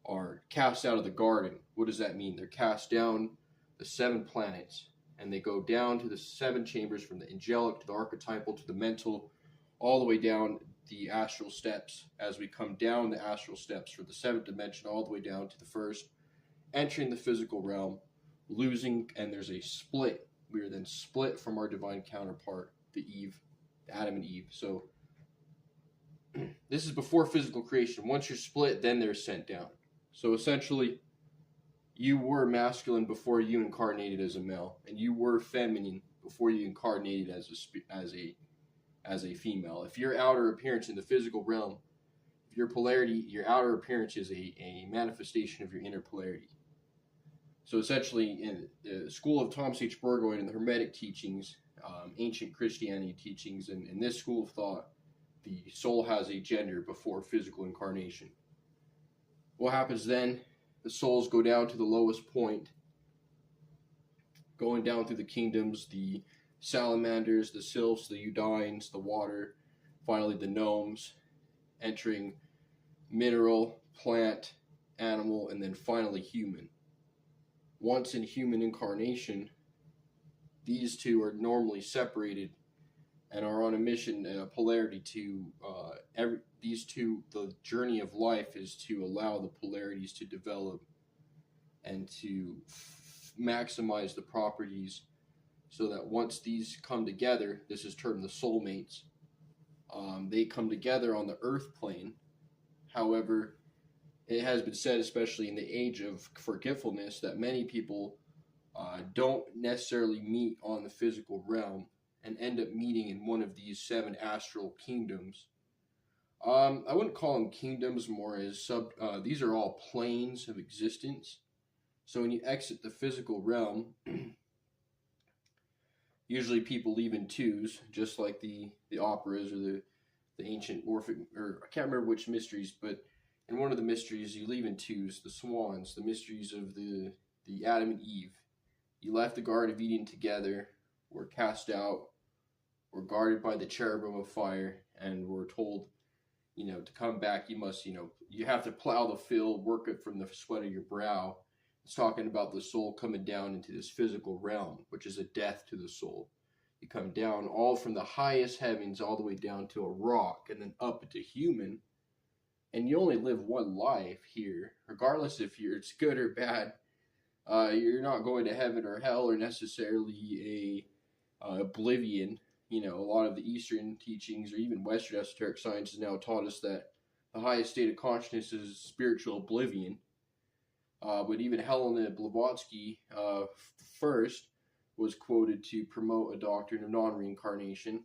are cast out of the garden. What does that mean? They're cast down the 7 planets, and they go down to the 7 chambers, from the angelic to the archetypal to the mental, all the way down the astral steps. As we come down the astral steps from the 7th dimension all the way down to the first entering the physical realm, losing, and there's a split. We are then split from our divine counterpart, the Adam and Eve. So this is before physical creation. Once you're split, then they're sent down. So essentially, you were masculine before you incarnated as a male, and you were feminine before you incarnated as a female. If your outer appearance in the physical realm, if your polarity, your outer appearance is a manifestation of your inner polarity. So essentially, in the school of Thomas H. Burgoyne and the Hermetic teachings, ancient Christianity teachings, and in this school of thought, the soul has a gender before physical incarnation. What happens then? The souls go down to the lowest point, going down through the kingdoms, the salamanders, the sylphs, the Undines, the water, finally the gnomes, entering mineral, plant, animal, and then finally human. Once in human incarnation, these two are normally separated and are on a mission and a polarity to these two. The journey of life is to allow the polarities to develop and to maximize the properties, so that once these come together, this is termed the soulmates, they come together on the earth plane. However, it has been said, especially in the age of forgetfulness, that many people don't necessarily meet on the physical realm and end up meeting in one of these 7 astral kingdoms. I wouldn't call them kingdoms, more as these are all planes of existence. So when you exit the physical realm, usually people leave in 2s, just like the operas or the ancient Orphic, or I can't remember which mysteries, but in one of the mysteries you leave in 2s, the swans, the mysteries of the Adam and Eve. You left the Garden of Eden together, were cast out, were guarded by the cherubim of fire, and were told, to come back, you must, you have to plow the field, work it from the sweat of your brow. It's talking about the soul coming down into this physical realm, which is a death to the soul. You come down all from the highest heavens all the way down to a rock, and then up into human. And you only live one life here, regardless if it's good or bad. You're not going to heaven or hell, or necessarily a oblivion. A lot of the Eastern teachings, or even Western esoteric science, has now taught us that the highest state of consciousness is spiritual oblivion. But even Helena Blavatsky first was quoted to promote a doctrine of non-reincarnation,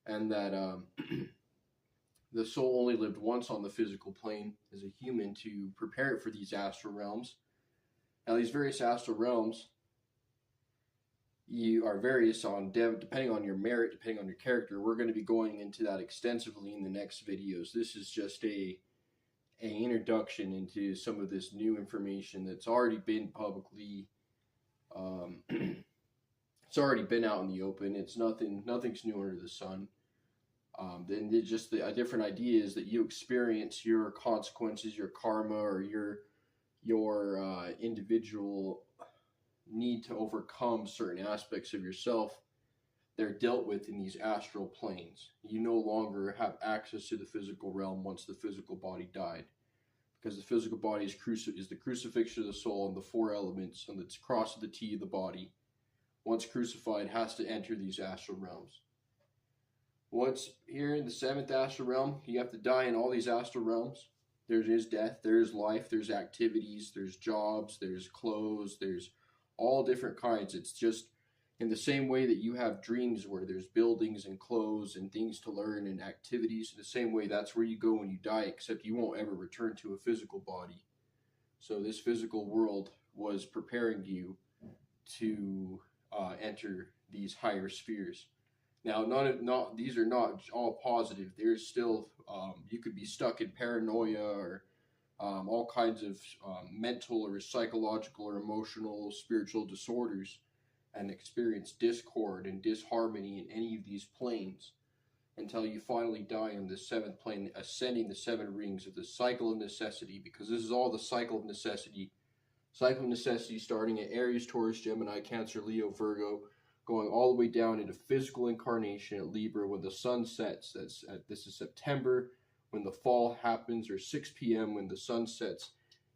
and that the soul only lived once on the physical plane as a human to prepare it for these astral realms. Now, these various astral realms, you are various on depending on your merit, depending on your character. We're going to be going into that extensively in the next videos. This is just an introduction into some of this new information that's already been publicly it's already been out in the open. It's nothing's new under the sun. Then just the different idea is that you experience your consequences, your karma, or your individual need to overcome certain aspects of yourself. They're dealt with in these astral planes. You no longer have access to the physical realm once the physical body died, because the physical body is the crucifixion of the soul, and the 4 elements on the cross of the T of the body, once crucified, has to enter these astral realms. Once here in the 7th astral realm, you have to die in all these astral realms. There is death, there is life, there's activities, there's jobs, there's clothes, there's all different kinds. It's just in the same way that you have dreams where there's buildings and clothes and things to learn and activities. In the same way, that's where you go when you die, except you won't ever return to a physical body. So this physical world was preparing you to enter these higher spheres. Now, these are not all positive. There's still, you could be stuck in paranoia, or all kinds of mental or psychological or emotional, spiritual disorders, and experience discord and disharmony in any of these planes until you finally die on the 7th plane, ascending the 7 rings of the cycle of necessity, because this is all the cycle of necessity. Cycle of necessity starting at Aries, Taurus, Gemini, Cancer, Leo, Virgo, going all the way down into physical incarnation at Libra when the sun sets. This is September when the fall happens, or 6 p.m. when the sun sets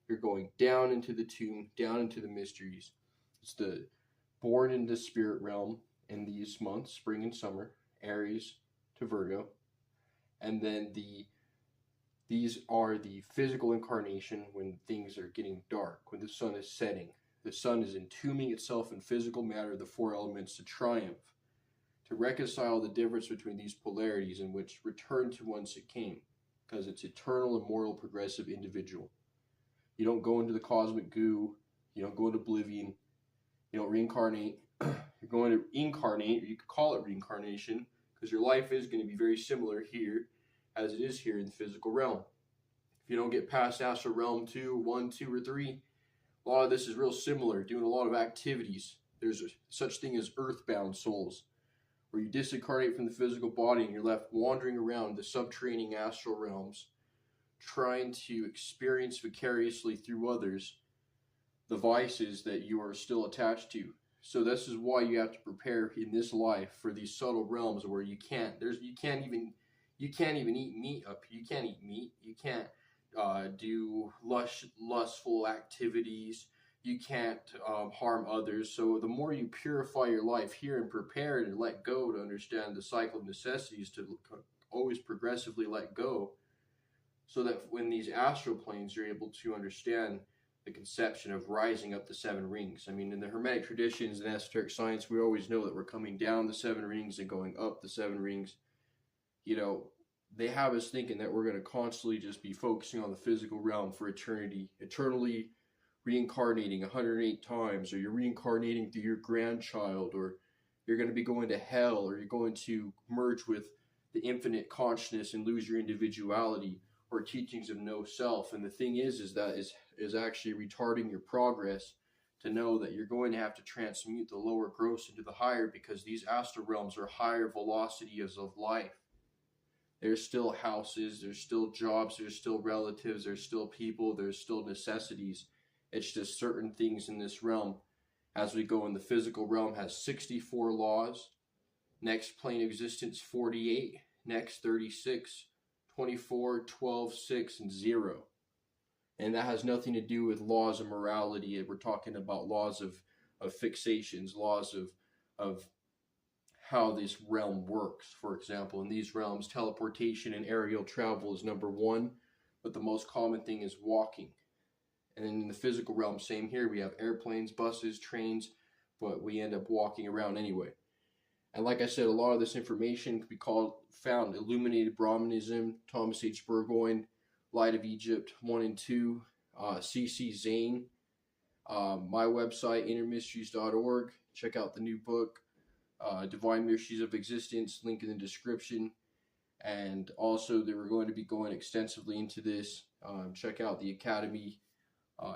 You're going down into the tomb, down into the mysteries. It's the born in the spirit realm in these months, spring and summer, Aries to Virgo. And then these are the physical incarnation when things are getting dark, when the sun is setting. The sun is entombing itself in physical matter, the four elements, to triumph, to reconcile the difference between these polarities, in which return to whence it came, because it's eternal, immortal, progressive, individual. You don't go into the cosmic goo, you don't go into oblivion, you don't reincarnate. You're going to incarnate, or you could call it reincarnation, because your life is going to be very similar here as it is here in the physical realm. If you don't get past astral realm 2, 1, 2, or 3, a lot of this is real similar, doing a lot of activities. There's such thing as earthbound souls, where you disincarnate from the physical body and you're left wandering around the subterranean astral realms, trying to experience vicariously through others the vices that you are still attached to. So this is why you have to prepare in this life for these subtle realms where you can't even eat meat up. You can't eat meat. You can't do lustful activities. You can't harm others. So the more you purify your life here and prepare and let go to understand the cycle of necessities, to always progressively let go, so that when these astral planes, you're able to understand the conception of rising up the 7 rings. I mean, in the Hermetic traditions and esoteric science, we always know that we're coming down the 7 rings and going up the 7 rings. You know, they have us thinking that we're going to constantly just be focusing on the physical realm for eternity, eternally reincarnating 108 times, or you're reincarnating through your grandchild, or you're going to be going to hell, or you're going to merge with the infinite consciousness and lose your individuality, or teachings of no self. And the thing is that is actually retarding your progress, to know that you're going to have to transmute the lower gross into the higher, because these astral realms are higher velocities of life. There's still houses, there's still jobs, there's still relatives, there's still people, there's still necessities. It's just certain things in this realm, as we go in the physical realm, has 64 laws. Next plane existence 48, next 36, 24, 12, 6, and 0. And that has nothing to do with laws of morality. We're talking about laws of fixations, laws of how this realm works. For example, in these realms, teleportation and aerial travel is number 1, but the most common thing is walking. And then in the physical realm, same here, we have airplanes, buses, trains, but we end up walking around anyway. And like I said, a lot of this information can be found Illuminated Brahmanism, Thomas H. Burgoyne, Light of Egypt 1 and 2, C.C. Zane, my website, innermysteries.org. Check out the new book, Divine Mysteries of Existence, link in the description. And also, they were going to be going extensively into this. Check out the Academy,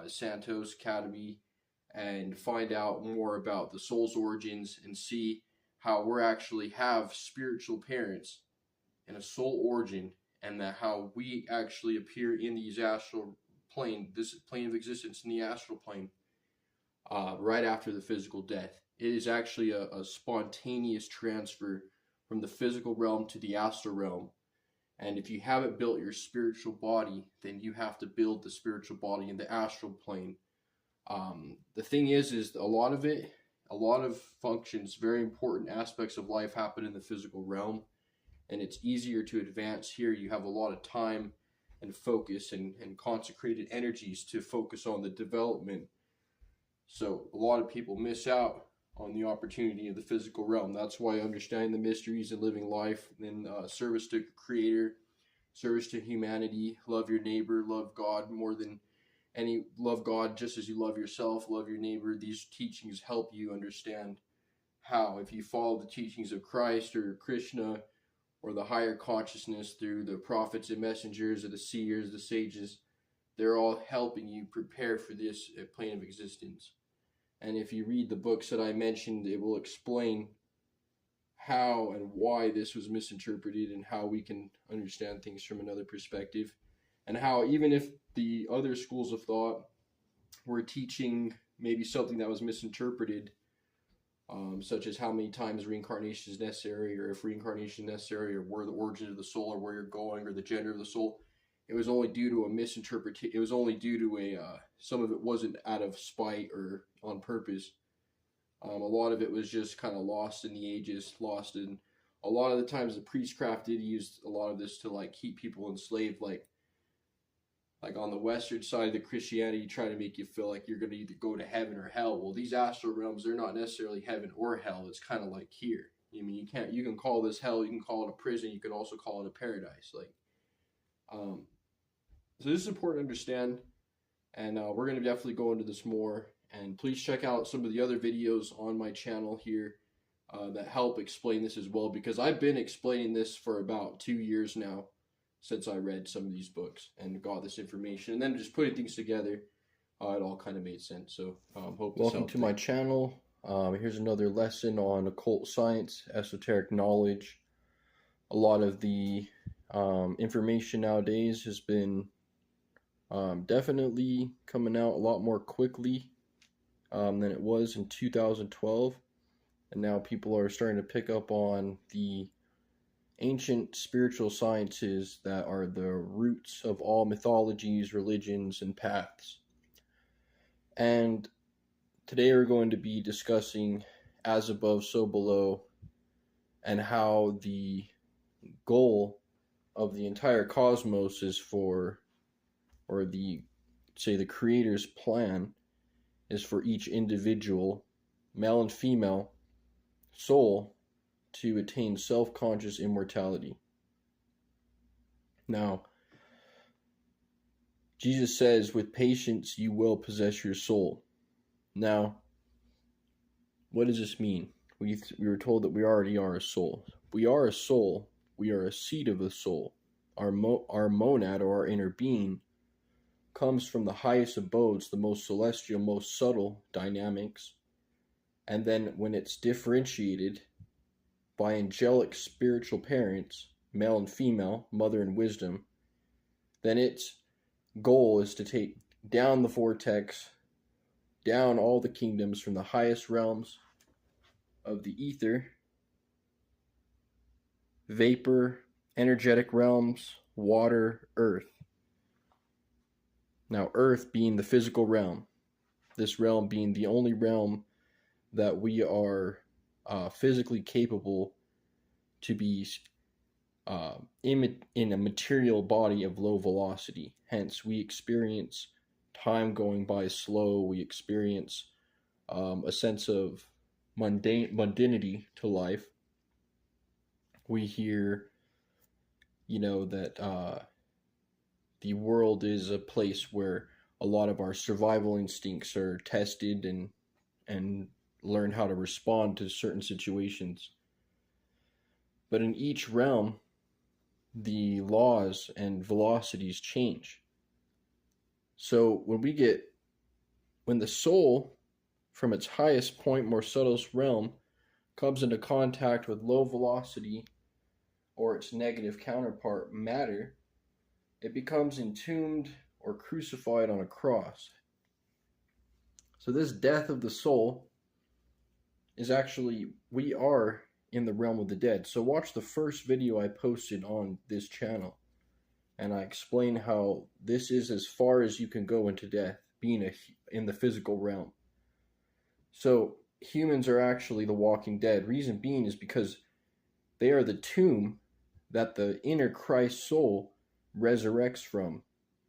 Santos Academy, and find out more about the soul's origins, and see how we actually have spiritual parents and a soul origin, and that how we actually appear in these astral plane, this plane of existence in the astral plane, right after the physical death. It is actually a spontaneous transfer from the physical realm to the astral realm. And if you haven't built your spiritual body, then you have to build the spiritual body in the astral plane. The thing is a lot of functions, very important aspects of life happen in the physical realm, and it's easier to advance here. You have a lot of time and focus and consecrated energies to focus on the development. So a lot of people miss out on the opportunity of the physical realm. That's why understanding the mysteries and living life in service to Creator, service to humanity, love your neighbor, love God more than love God just as you love yourself, love your neighbor. These teachings help you understand how, if you follow the teachings of Christ or Krishna or the higher consciousness through the prophets and messengers or the seers, the sages, they're all helping you prepare for this plane of existence. And if you read the books that I mentioned, it will explain how and why this was misinterpreted, and how we can understand things from another perspective, and how even if the other schools of thought were teaching maybe something that was misinterpreted, such as how many times reincarnation is necessary, or if reincarnation is necessary, or where the origin of the soul, or where you're going, or the gender of the soul, it was only due to a misinterpretation. It was only due to some of it wasn't out of spite or on purpose. A lot of it was just kind of lost in the ages, lost in a lot of the times the priestcraft did use a lot of this to like keep people enslaved, like on the western side of the Christianity, try to make you feel like you're going to either go to heaven or hell. Well, these astral realms, they're not necessarily heaven or hell. It's kind of like here. I mean, you can call this hell, you can call it a prison, you can also call it a paradise. So this is important to understand, and we're going to definitely go into this more. And please check out some of the other videos on my channel here that help explain this as well, because I've been explaining this for about 2 years now, since I read some of these books and got this information, and then just putting things together, it all kind of made sense. So hope this Welcome to my channel. Here's another lesson on occult science, esoteric knowledge. A lot of the information nowadays has been definitely coming out a lot more quickly than it was in 2012. And now people are starting to pick up on the ancient spiritual sciences that are the roots of all mythologies, religions, and paths. And today we're going to be discussing as above, so below, and how the goal of the entire cosmos is for, or the creator's plan is for each individual, male and female, soul to attain self-conscious immortality. Now, Jesus says, with patience you will possess your soul. Now, what does this mean? We were told that we already are a soul. We are a soul. We are a seed of a soul. Our monad, or our inner being, comes from the highest abodes, the most celestial, most subtle dynamics. And then when it's differentiated by angelic spiritual parents, male and female, mother and wisdom, then its goal is to take down the vortex, down all the kingdoms from the highest realms of the ether, vapor, energetic realms, water, earth. Now, earth being the physical realm, this realm being the only realm that we are physically capable to be in a material body of low velocity. Hence, we experience time going by slow. We experience a sense of mundanity to life. We hear, that the world is a place where a lot of our survival instincts are tested and learn how to respond to certain situations. But in each realm, the laws and velocities change. So when the soul from its highest point, more subtle realm, comes into contact with low velocity or its negative counterpart, matter, it becomes entombed or crucified on a cross. So this death of the soul is actually, we are in the realm of the dead. So watch the first video I posted on this channel, and I explain how this is as far as you can go into death, being in the physical realm. So humans are actually the walking dead. Reason being is because they are the tomb that the inner Christ soul resurrects from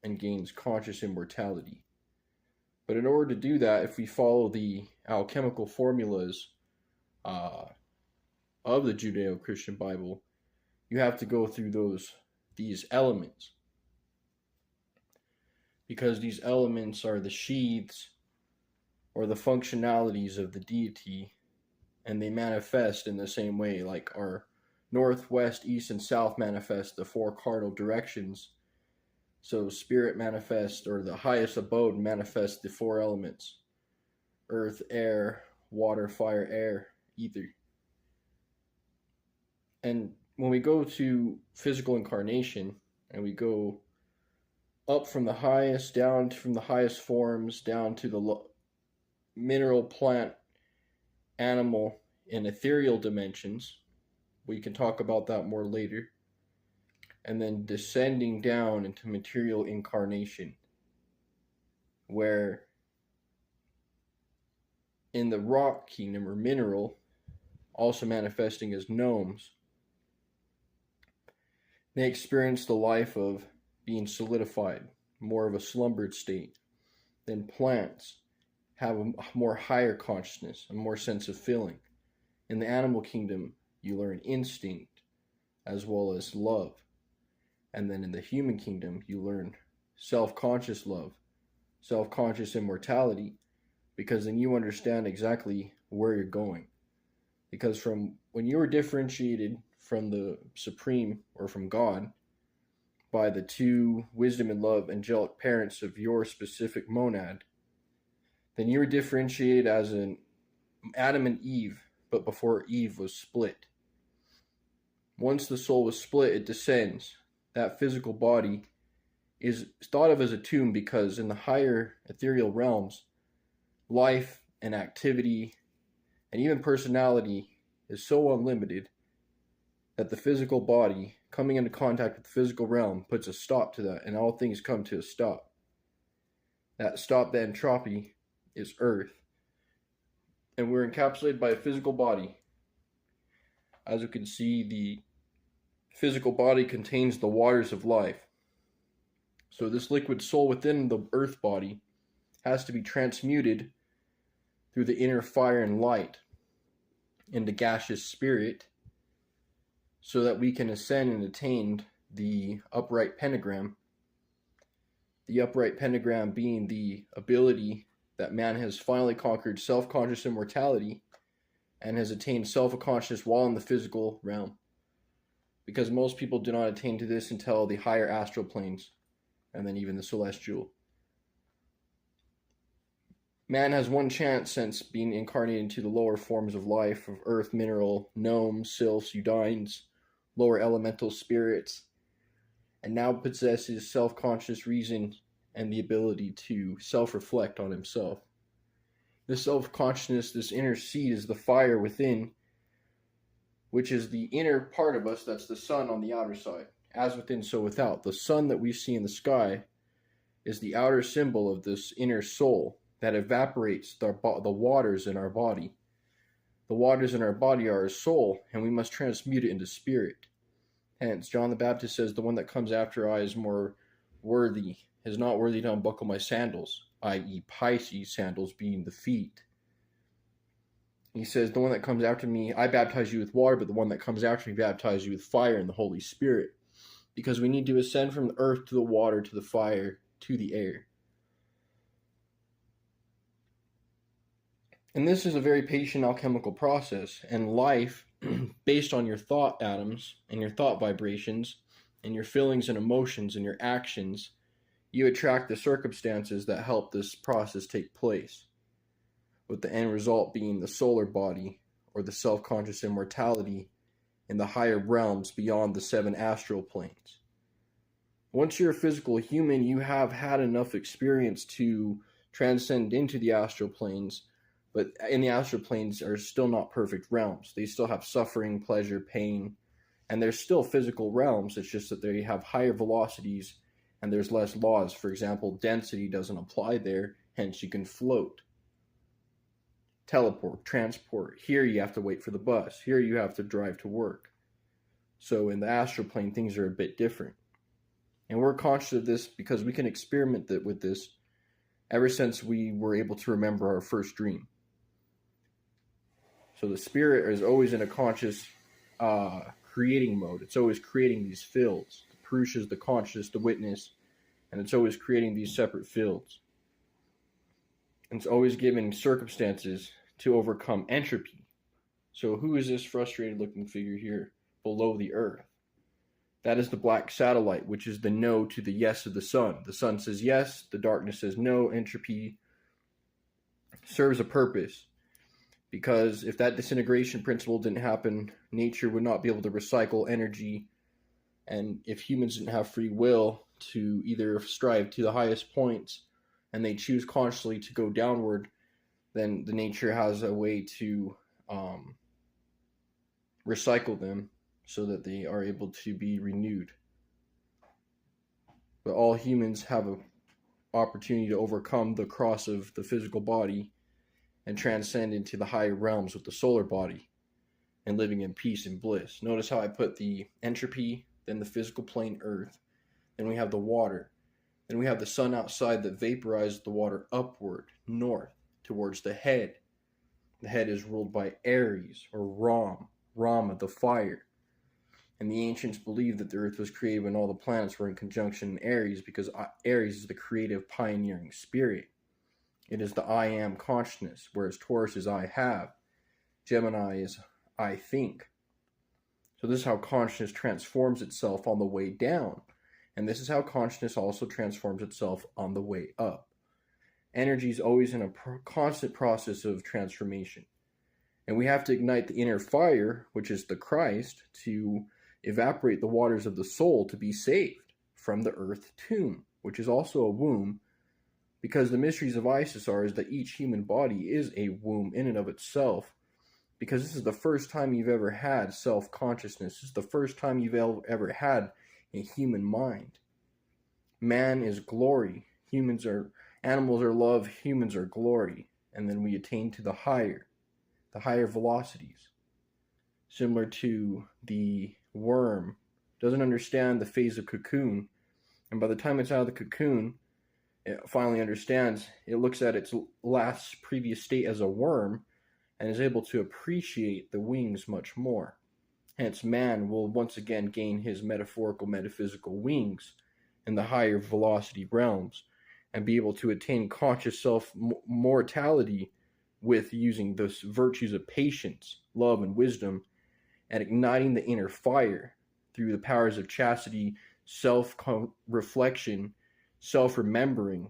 and gains conscious immortality. But in order to do that, if we follow the alchemical formulas of the Judeo-Christian Bible, you have to go through these elements, because these elements are the sheaths or the functionalities of the deity, and they manifest in the same way, like our north, west, east, and south manifest the four cardinal directions. So spirit manifests, or the highest abode manifests the four elements: earth, air, water, fire, air, ether. And when we go to physical incarnation, and we go up from the highest, down from the highest forms, down to the mineral, plant, animal, and ethereal dimensions, we can talk about that more later. and then descending down into material incarnation, where in the rock kingdom or mineral, also manifesting as gnomes, they experience the life of being solidified, more of a slumbered state. Then plants have a more higher consciousness, a more sense of feeling. In the animal kingdom, you learn instinct as well as love. And then in the human kingdom, you learn self-conscious love, self-conscious immortality, because then you understand exactly where you're going. Because from when you were differentiated from the Supreme or from God by the two wisdom and love angelic parents of your specific monad, then you were differentiated as an Adam and Eve, but before Eve was split. Once the soul was split, it descends. That physical body is thought of as a tomb because in the higher ethereal realms, life and activity and even personality is so unlimited that the physical body coming into contact with the physical realm puts a stop to that, and all things come to a stop. That stop, the entropy, is Earth. And we're encapsulated by a physical body. As you can see, the physical body contains the waters of life. So this liquid soul within the earth body has to be transmuted through the inner fire and light into gaseous spirit so that we can ascend and attain the upright pentagram. The upright pentagram being the ability that man has finally conquered self-conscious immortality and has attained self-consciousness while in the physical realm. Because most people do not attain to this until the higher astral planes and then even the celestial. Man has one chance since being incarnated into the lower forms of life of earth, mineral, gnomes, sylphs, undines, lower elemental spirits, and now possesses self-conscious reason and the ability to self-reflect on himself. This self-consciousness, this inner seed, is the fire within, which is the inner part of us that's the sun on the outer side. As within, so without. The sun that we see in the sky is the outer symbol of this inner soul that evaporates the waters in our body. The waters in our body are our soul, and we must transmute it into spirit. Hence, John the Baptist says, the one that comes after I is more worthy, is not worthy to unbuckle my sandals, i.e. Pisces sandals being the feet. He says, the one that comes after me, I baptize you with water, but the one that comes after me baptizes you with fire and the Holy Spirit. Because we need to ascend from the earth to the water, to the fire, to the air. And this is a very patient alchemical process. And life, based on your thought atoms and your thought vibrations and your feelings and emotions and your actions, you attract the circumstances that help this process take place, with the end result being the solar body or the self-conscious immortality in the higher realms beyond the 7 astral planes. Once you're a physical human, you have had enough experience to transcend into the astral planes, but in the astral planes are still not perfect realms. They still have suffering, pleasure, pain, and they're still physical realms. It's just that they have higher velocities and there's less laws. For example, density doesn't apply there, hence you can float. Teleport, transport. Here you have to wait for the bus. Here you have to drive to work. So in the astral plane, things are a bit different. And we're conscious of this because we can experiment with this ever since we were able to remember our first dream. So the spirit is always in a conscious creating mode. It's always creating these fields. The Purusha is the conscious, the witness, and it's always creating these separate fields. And it's always given circumstances to overcome entropy. So who is this frustrated looking figure here below the earth? That is the black satellite, which is the no to the yes of the sun. The sun says yes, the darkness says no. Entropy serves a purpose, because if that disintegration principle didn't happen, nature would not be able to recycle energy. And if humans didn't have free will to either strive to the highest points and they choose consciously to go downward, then the nature has a way to recycle them so that they are able to be renewed but all humans have an opportunity to overcome the cross of the physical body and transcend into the higher realms with the solar body and living in peace and bliss. Notice how I put the entropy, then the physical plane earth, then we have the water, then we have the sun outside that vaporizes the water upward, north, towards the head. The head is ruled by Aries or Rama, the fire. And the ancients believed that the earth was created when all the planets were in conjunction in Aries, because Aries is the creative, pioneering spirit. It is the I am consciousness, whereas Taurus is I have. Gemini is I think. So this is how consciousness transforms itself on the way down. And this is how consciousness also transforms itself on the way up. Energy is always in a constant process of transformation. And we have to ignite the inner fire, which is the Christ, to evaporate the waters of the soul to be saved from the earth tomb, which is also a womb, because the mysteries of Isis are is that each human body is a womb in and of itself, because this is the first time you've ever had self-consciousness. This is the first time you've ever had a human mind. Man is glory. Animals are love. Humans are glory. And then we attain to the higher velocities. Similar to the worm, doesn't understand the phase of cocoon, and by the time it's out of the cocoon, it finally understands. It looks at its last previous state as a worm and is able to appreciate the wings much more. Hence, man will once again gain his metaphorical, metaphysical wings in the higher velocity realms and be able to attain conscious self-mortality with using the virtues of patience, love, and wisdom, and igniting the inner fire through the powers of chastity, self-reflection, self-remembering,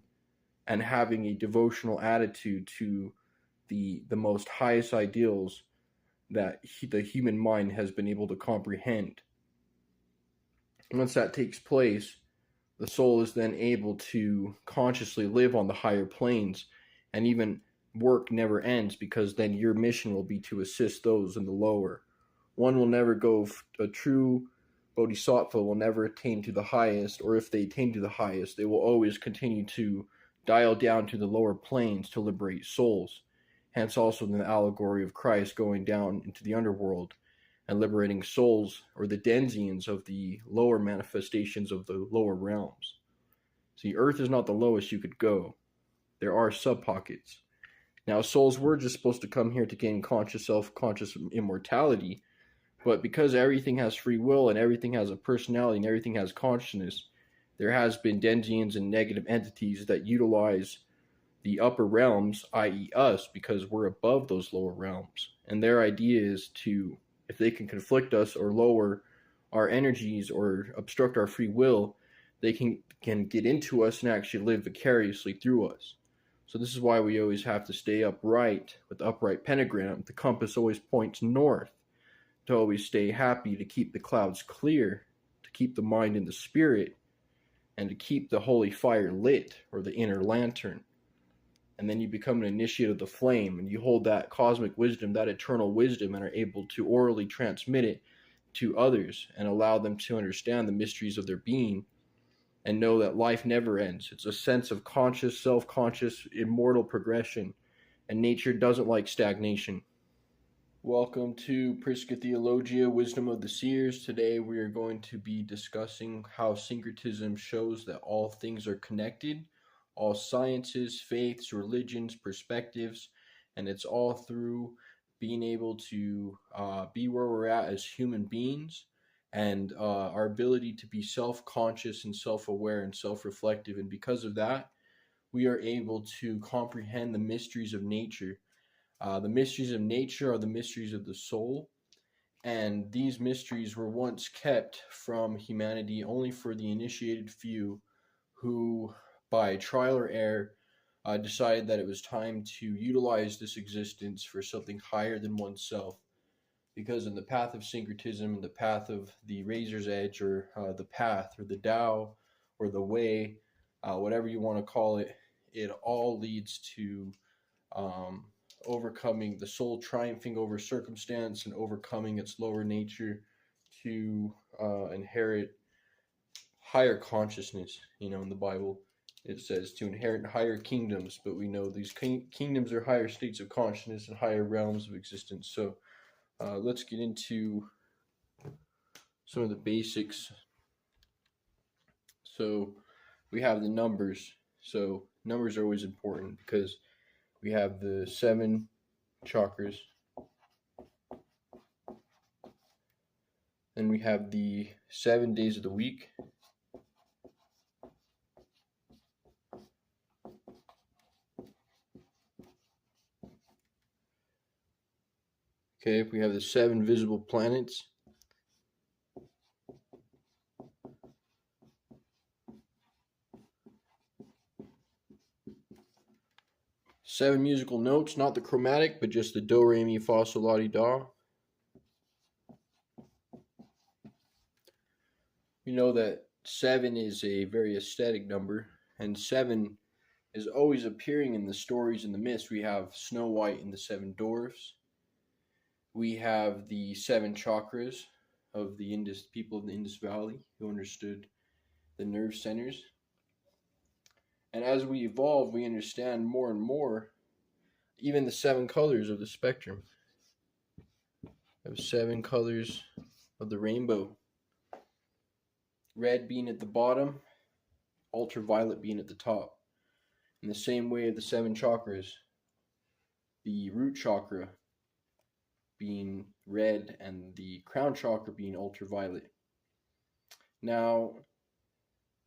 and having a devotional attitude to the most highest ideals that the human mind has been able to comprehend. Once that takes place, the soul is then able to consciously live on the higher planes, and even work never ends, because then your mission will be to assist those in the lower. One will never go, a true bodhisattva will never attain to the highest, or if they attain to the highest, they will always continue to dial down to the lower planes to liberate souls. Hence also the allegory of Christ going down into the underworld and liberating souls, or the denzians of the lower manifestations of the lower realms. See, Earth is not the lowest you could go. There are sub-pockets. Now, souls were just supposed to come here to gain conscious self-conscious immortality, but because everything has free will and everything has a personality and everything has consciousness, there has been denzians and negative entities that utilize the upper realms, i.e. us, because we're above those lower realms. And their idea is to, if they can conflict us or lower our energies or obstruct our free will, they can get into us and actually live vicariously through us. So this is why we always have to stay upright with the upright pentagram. The compass always points north, to always stay happy, to keep the clouds clear, to keep the mind in the spirit, and to keep the holy fire lit, or the inner lantern. And then you become an initiate of the flame, and you hold that cosmic wisdom, that eternal wisdom, and are able to orally transmit it to others and allow them to understand the mysteries of their being and know that life never ends. It's a sense of conscious, self-conscious, immortal progression, and nature doesn't like stagnation. Welcome to Prisca Theologia, Wisdom of the Seers. Today we are going to be discussing how syncretism shows that all things are connected, all sciences, faiths, religions, perspectives, and it's all through being able to be where we're at as human beings, and our ability to be self-conscious and self-aware and self-reflective. And because of that, we are able to comprehend the mysteries of nature. The mysteries of nature are the mysteries of the soul, and these mysteries were once kept from humanity only for the initiated few who, by trial or error, decided that it was time to utilize this existence for something higher than oneself. Because in the path of syncretism, the path of the razor's edge, or the path, or the Tao, or the way, whatever you want to call it, it all leads to overcoming the soul, triumphing over circumstance and overcoming its lower nature to inherit higher consciousness. In the Bible, it says to inherit higher kingdoms, but we know these kingdoms are higher states of consciousness and higher realms of existence. So let's get into some of the basics. So we have the numbers. So numbers are always important because we have the 7 chakras. Then we have the 7 days of the week. Okay, we have the 7 visible planets. Seven musical notes, not the chromatic, but just the do, re, mi, fa, sol, la, ti, do. We know that 7 is a very aesthetic number, and 7 is always appearing in the stories and the myths. We have Snow White and the 7 dwarfs. We have the 7 chakras of the people of the Indus Valley who understood the nerve centers. And as we evolve, we understand more and more even the 7 colors of the spectrum. We have 7 colors of the rainbow. Red being at the bottom, ultraviolet being at the top. In the same way of the 7 chakras, the root chakra being red and the crown chakra being ultraviolet. Now,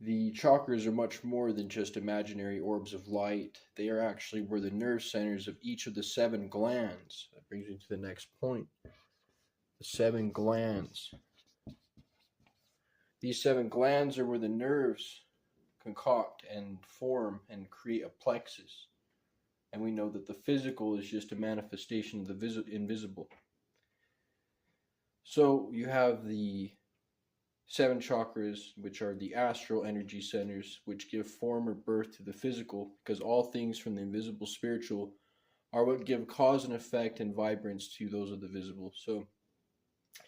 the chakras are much more than just imaginary orbs of light. They are actually where the nerve centers of each of the 7 glands. That brings me to the next point. The 7 glands. These 7 glands are where the nerves concoct and form and create a plexus. And we know that the physical is just a manifestation of the invisible. So you have the 7 chakras, which are the astral energy centers, which give form or birth to the physical, because all things from the invisible spiritual are what give cause and effect and vibrance to those of the visible. So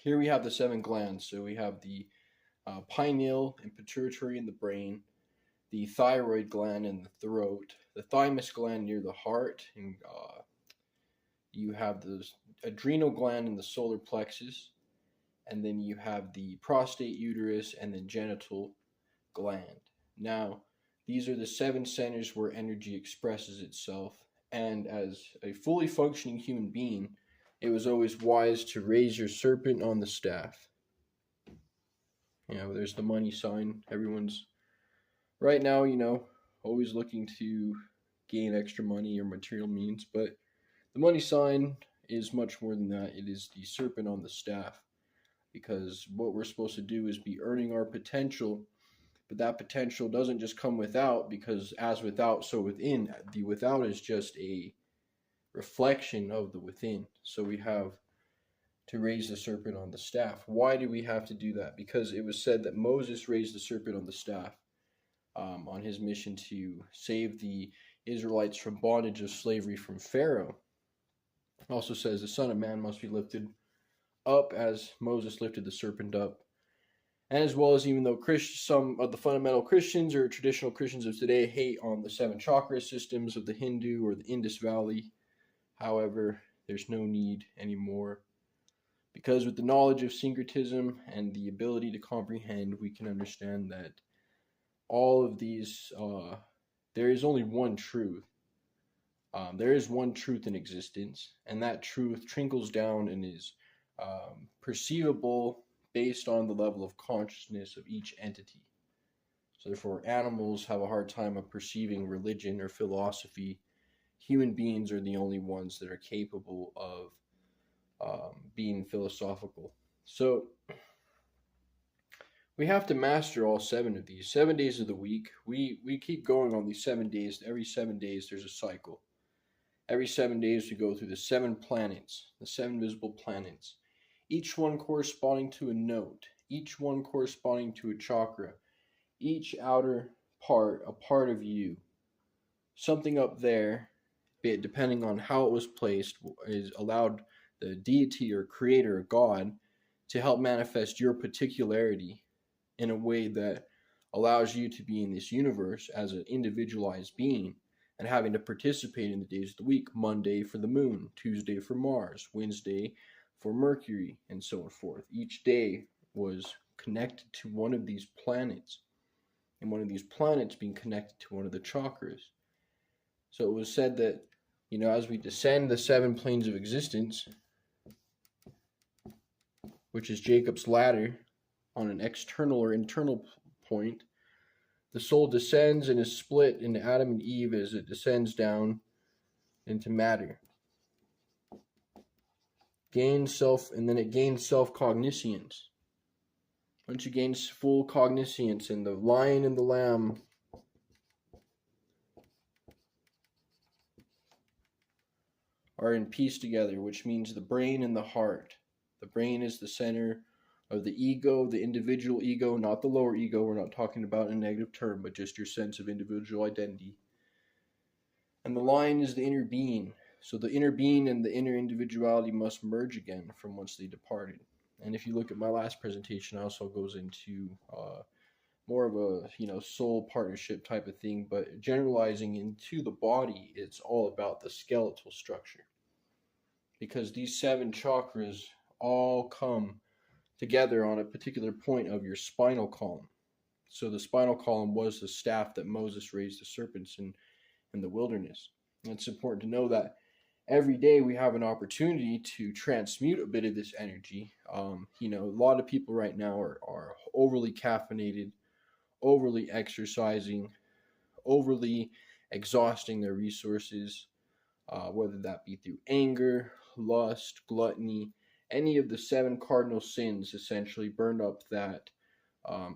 here we have the 7 glands. So we have the pineal and pituitary in the brain, the thyroid gland in the throat, the thymus gland near the heart, and you have the adrenal gland in the solar plexus, and then you have the prostate, uterus, and the genital gland. Now, these are the 7 centers where energy expresses itself, and as a fully functioning human being, it was always wise to raise your serpent on the staff. There's the money sign. Everyone's right now, always looking to gain extra money or material means, but the money sign is much more than that. It is the serpent on the staff, because what we're supposed to do is be earning our potential, but that potential doesn't just come without, because as without, so within. The without is just a reflection of the within. So we have to raise the serpent on the staff. Why do we have to do that? Because it was said that Moses raised the serpent on the staff on his mission to save the Israelites from bondage of slavery from Pharaoh. It also says the Son of Man must be lifted up as Moses lifted the serpent up. And as well as, even though some of the fundamental Christians or traditional Christians of today hate on the 7 chakra systems of the Hindu or the Indus Valley, however, there's no need anymore, because with the knowledge of syncretism and the ability to comprehend, we can understand that all of these, there is only one truth. There is one truth in existence, and that truth trickles down and is perceivable based on the level of consciousness of each entity. So therefore, animals have a hard time of perceiving religion or philosophy. Human beings are the only ones that are capable of being philosophical. So we have to master all 7 of these. 7 days of the week. We keep going on these 7 days. Every 7 days there's a cycle. Every 7 days we go through the 7 planets, the 7 visible planets, each one corresponding to a note, each one corresponding to a chakra, each outer part, a part of you. Something up there, depending on how it was placed, is allowed the deity or creator, God, to help manifest your particularity in a way that allows you to be in this universe as an individualized being and having to participate in the days of the week. Monday for the moon, Tuesday for Mars, Wednesday for Mercury, and so on forth. Each day was connected to one of these planets, and one of these planets being connected to one of the chakras. So it was said that, as we descend the 7 planes of existence, which is Jacob's ladder, on an external or internal point, the soul descends and is split into Adam and Eve as it descends down into matter. And then it gains self-cognizance. Once you gain full cognizance, and the lion and the lamb are in peace together, which means the brain and the heart. The brain is the center of the ego, the individual ego, not the lower ego. We're not talking about a negative term, but just your sense of individual identity. And the lion is the inner being. So the inner being and the inner individuality must merge again from whence they departed. And if you look at my last presentation, it also goes into more of a soul partnership type of thing, but generalizing into the body, it's all about the skeletal structure, because these 7 chakras all come together on a particular point of your spinal column. So the spinal column was the staff that Moses raised the serpents in the wilderness. And it's important to know that every day we have an opportunity to transmute a bit of this energy. A lot of people right now are overly caffeinated, overly exercising, overly exhausting their resources, whether that be through anger, lust, gluttony. Any of the 7 cardinal sins essentially burn up that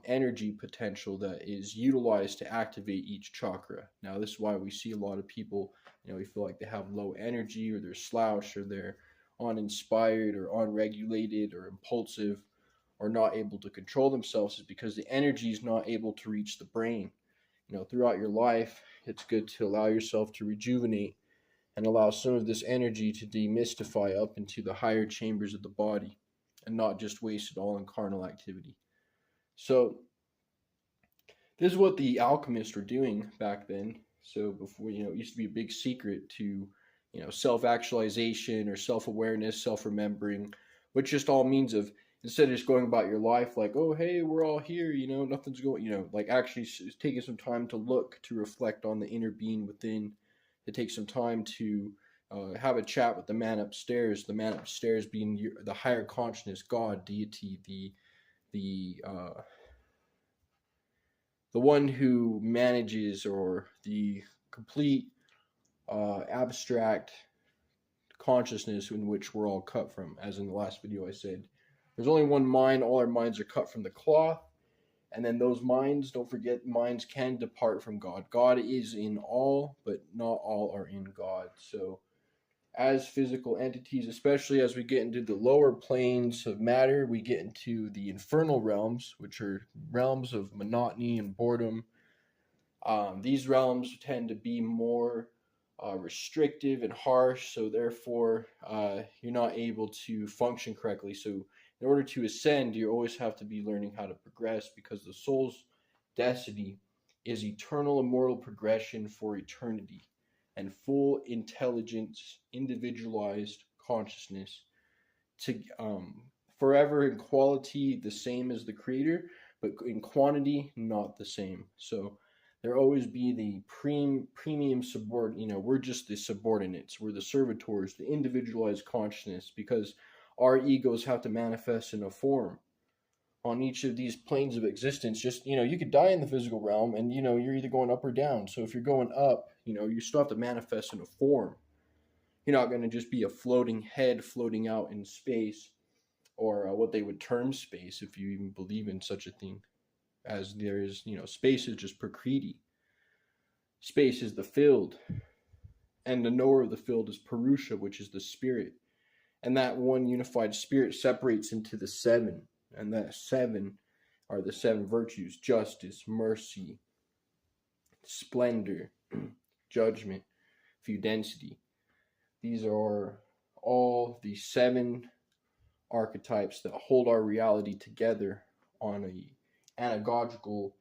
energy potential that is utilized to activate each chakra. Now, this is why we see a lot of people, we feel like they have low energy, or they're slouched, or they're uninspired, or unregulated, or impulsive, or not able to control themselves, is because the energy is not able to reach the brain. Throughout your life, it's good to allow yourself to rejuvenate and allow some of this energy to demystify up into the higher chambers of the body, and not just waste it all in carnal activity. So this is what the alchemists were doing back then. So before, it used to be a big secret to, self-actualization or self-awareness, self-remembering, which just all means of, instead of just going about your life like, oh, hey, we're all here, nothing's going, like actually taking some time to look, to reflect on the inner being within, to take some time to have a chat with the man upstairs being the higher consciousness, God, deity, the one who manages, or the complete abstract consciousness in which we're all cut from. As in the last video I said, there's only one mind. All our minds are cut from the cloth. And then those minds, don't forget, minds can depart from God. God is in all, but not all are in God. So as physical entities, especially as we get into the lower planes of matter, we get into the infernal realms, which are realms of monotony and boredom. These realms tend to be more restrictive and harsh, so therefore you're not able to function correctly. So in order to ascend, you always have to be learning how to progress, because the soul's destiny is eternal immortal progression for eternity, and full intelligence, individualized consciousness, to forever in quality the same as the creator, but in quantity not the same. So there always be the premium subordinate. We're just the subordinates, we're the servitors, the individualized consciousness, because our egos have to manifest in a form on each of these planes of existence. Just, you could die in the physical realm, and, you're either going up or down. So if you're going up, you still have to manifest in a form. You're not going to just be a floating head floating out in space, or what they would term space, if you even believe in such a thing, as there is, space is just Prakriti. Space is the field, and the knower of the field is Purusha, which is the spirit. And that one unified spirit separates into the 7, and that 7 are the 7 virtues: justice, mercy, splendor, judgment, fudensity. These are all the 7 archetypes that hold our reality together on a anagogical,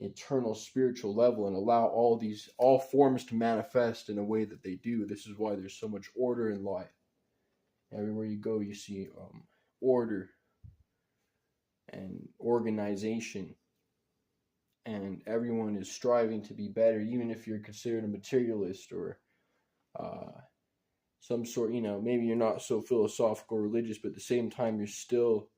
eternal spiritual level and allow all forms to manifest in a way that they do. This is why there's so much order in life. Everywhere you go, you see order and organization, and everyone is striving to be better, even if you're considered a materialist or some sort, maybe you're not so philosophical or religious, but at the same time, you're still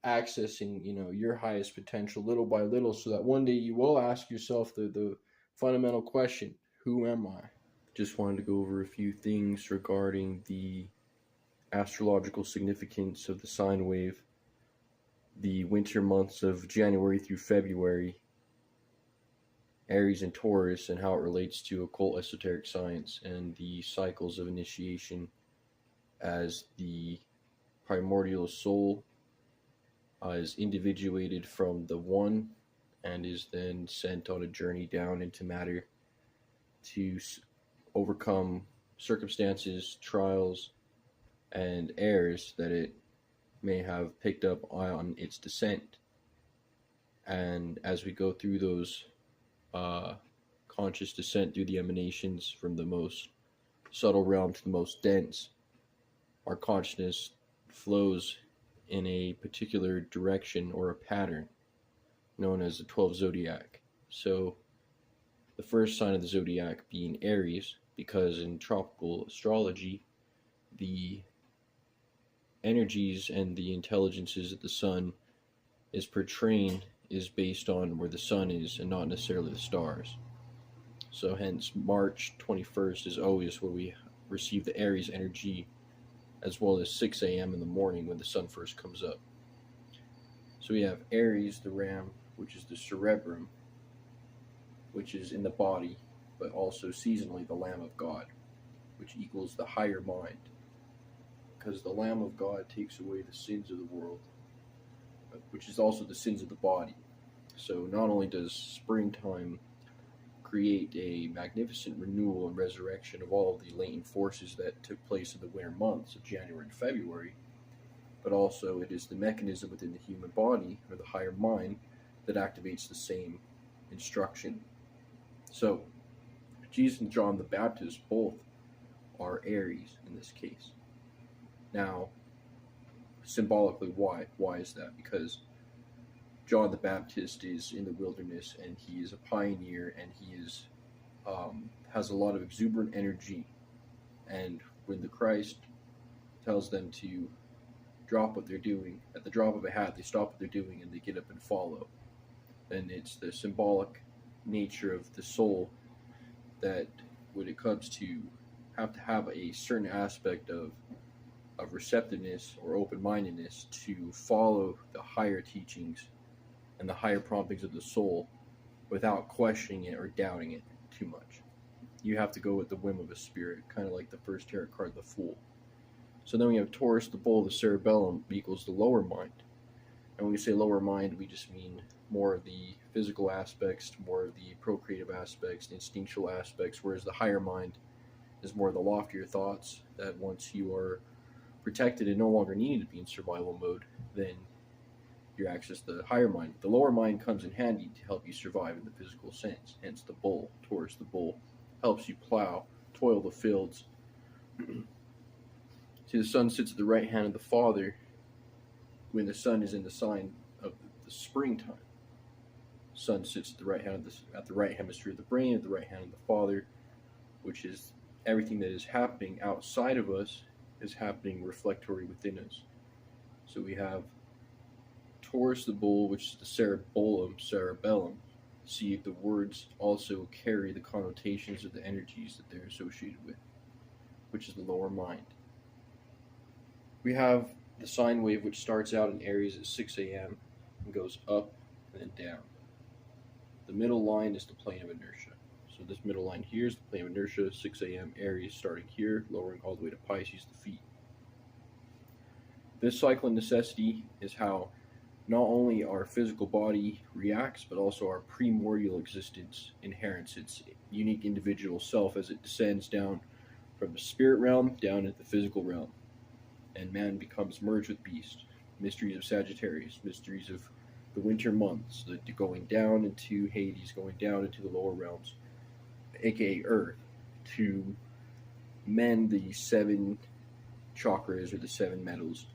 accessing, your highest potential little by little, so that one day you will ask yourself the fundamental question, who am I? Just wanted to go over a few things regarding the astrological significance of the sine wave, the winter months of January through February, Aries and Taurus, and how it relates to occult esoteric science, and the cycles of initiation as the primordial soul is individuated from the one and is then sent on a journey down into matter to overcome circumstances, trials, and errors that it may have picked up on its descent. And as we go through those conscious descent through the emanations from the most subtle realm to the most dense, our consciousness flows in a particular direction or a pattern known as the 12 zodiac. So the first sign of the zodiac being Aries, because in tropical astrology, the energies and the intelligences that the sun is portraying is based on where the sun is and not necessarily the stars. So hence March 21st is always where we receive the Aries energy, as well as 6 a.m. in the morning when the sun first comes up. So we have Aries, the ram, which is the cerebrum, which is in the body, but also seasonally the Lamb of God, which equals the higher mind, because the Lamb of God takes away the sins of the world, which is also the sins of the body. So not only does springtime create a magnificent renewal and resurrection of all of the latent forces that took place in the winter months of January and February, but also it is the mechanism within the human body, or the higher mind, that activates the same instruction. So Jesus and John the Baptist both are Aries in this case. Now, symbolically, why? Why is that? Because John the Baptist is in the wilderness, and he is a pioneer, and he is has a lot of exuberant energy. And when the Christ tells them to drop what they're doing, at the drop of a hat, they stop what they're doing and they get up and follow. And it's the symbolic nature of the soul that, when it comes to have a certain aspect of receptiveness or open-mindedness to follow the higher teachings and the higher promptings of the soul without questioning it or doubting it too much. You have to go with the whim of a spirit, kind of like the first tarot card, the Fool. So then we have Taurus, the bull, the cerebellum equals the lower mind. And when we say lower mind, we just mean more of the physical aspects, more of the procreative aspects, the instinctual aspects, whereas the higher mind is more of the loftier thoughts that once you are protected and no longer needed to be in survival mode, then you access the higher mind. The lower mind comes in handy to help you survive in the physical sense. Hence the bull, Taurus the bull, helps you plow, toil the fields. See, the sun sits at the right hand of the Father when the sun is in the sign of the springtime. The sun sits at the right hand at the right hemisphere of the brain, at the right hand of the Father, which is everything that is happening outside of us is happening reflectory within us. So we have Taurus the bull, which is the cerebellum. See, the words also carry the connotations of the energies that they're associated with, which is the lower mind. We have the sine wave, which starts out in Aries at 6 a.m. and goes up and then down. The middle line is the plane of inertia. So this middle line here is the plane of inertia, 6 a.m. Aries starting here, lowering all the way to Pisces, the feet. This cycle of necessity is how not only our physical body reacts, but also our primordial existence inherits its unique individual self as it descends down from the spirit realm down into the physical realm. And man becomes merged with beast. Mysteries of Sagittarius, mysteries of the winter months, the going down into Hades, going down into the lower realms, aka Earth, to mend the seven chakras or the seven metals,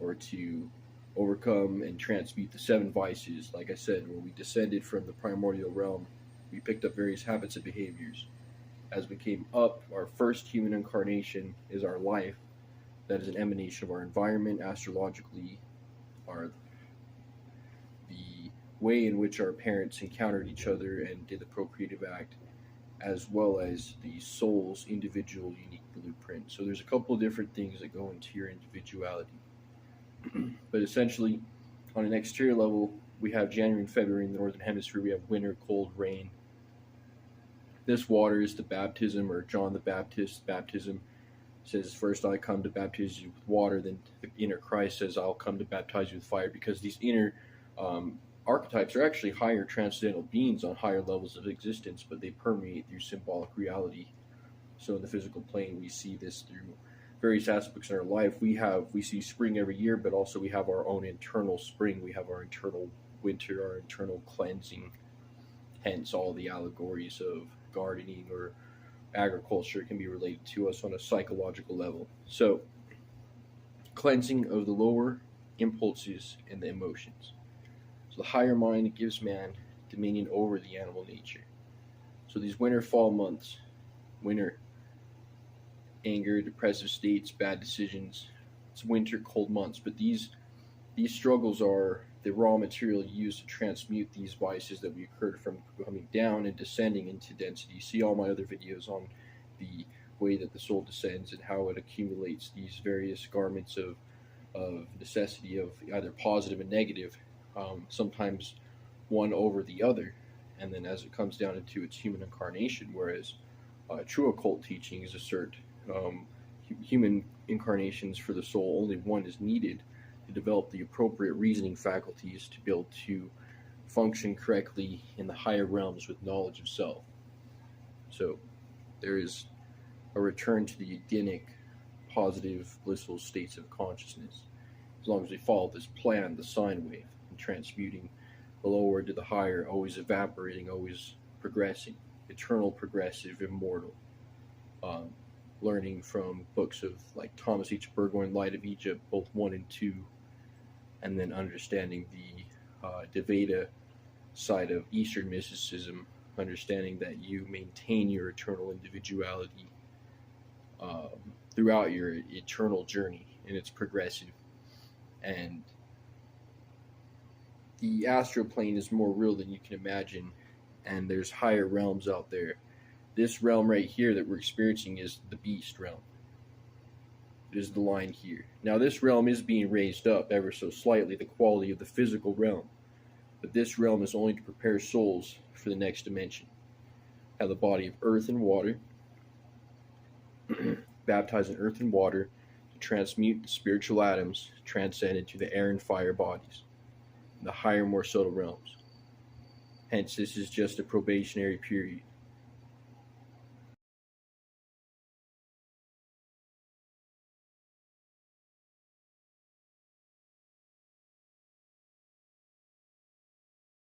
or to overcome and transmute the seven vices. Like I said, when we descended from the primordial realm, we picked up various habits and behaviors. As we came up, our first human incarnation is our life. That is an emanation of our environment, astrologically, our the way in which our parents encountered each other and did the procreative act, as well as the soul's individual unique blueprint. So there's a couple of different things that go into your individuality. But essentially, on an exterior level, we have January and February in the northern hemisphere. We have winter, cold, rain. This water is the baptism, or John the Baptist's baptism. It says, "First I come to baptize you with water." Then the inner Christ says, "I'll come to baptize you with fire," because these inner archetypes are actually higher transcendental beings on higher levels of existence, but they permeate through symbolic reality. So in the physical plane, we see this through various aspects in our life. We see spring every year, but also we have our own internal spring. We have our internal winter, our internal cleansing. Hence, all the allegories of gardening or agriculture can be related to us on a psychological level. So, cleansing of the lower impulses and the emotions. So the higher mind gives man dominion over the animal nature. So these winter fall months, winter, anger, depressive states, bad decisions, it's winter cold months, but these struggles are the raw material used to transmute these vices that we occurred from coming down and descending into density. See all my other videos on the way that the soul descends and how it accumulates these various garments of necessity, of either positive and negative, sometimes one over the other, and then as it comes down into its human incarnation, whereas true occult teachings assert human incarnations for the soul, only one is needed to develop the appropriate reasoning faculties to be able to function correctly in the higher realms with knowledge of self. So there is a return to the Edenic, positive, blissful states of consciousness, as long as we follow this plan, the sine wave, and transmuting the lower to the higher, always evaporating, always progressing, eternal, progressive, immortal. Learning from books of like Thomas H. Burgoyne, Light of Egypt, both 1 and 2, and then understanding the Deveda side of Eastern mysticism, understanding that you maintain your eternal individuality throughout your eternal journey, and it's progressive. And the astral plane is more real than you can imagine, and there's higher realms out there. This realm right here that we're experiencing is the beast realm. It is the line here. Now this realm is being raised up ever so slightly, the quality of the physical realm. But this realm is only to prepare souls for the next dimension. Have the body of earth and water, baptized in earth and water, to transmute the spiritual atoms, transcend into the air and fire bodies, the higher, more subtle realms. Hence, this is just a probationary period.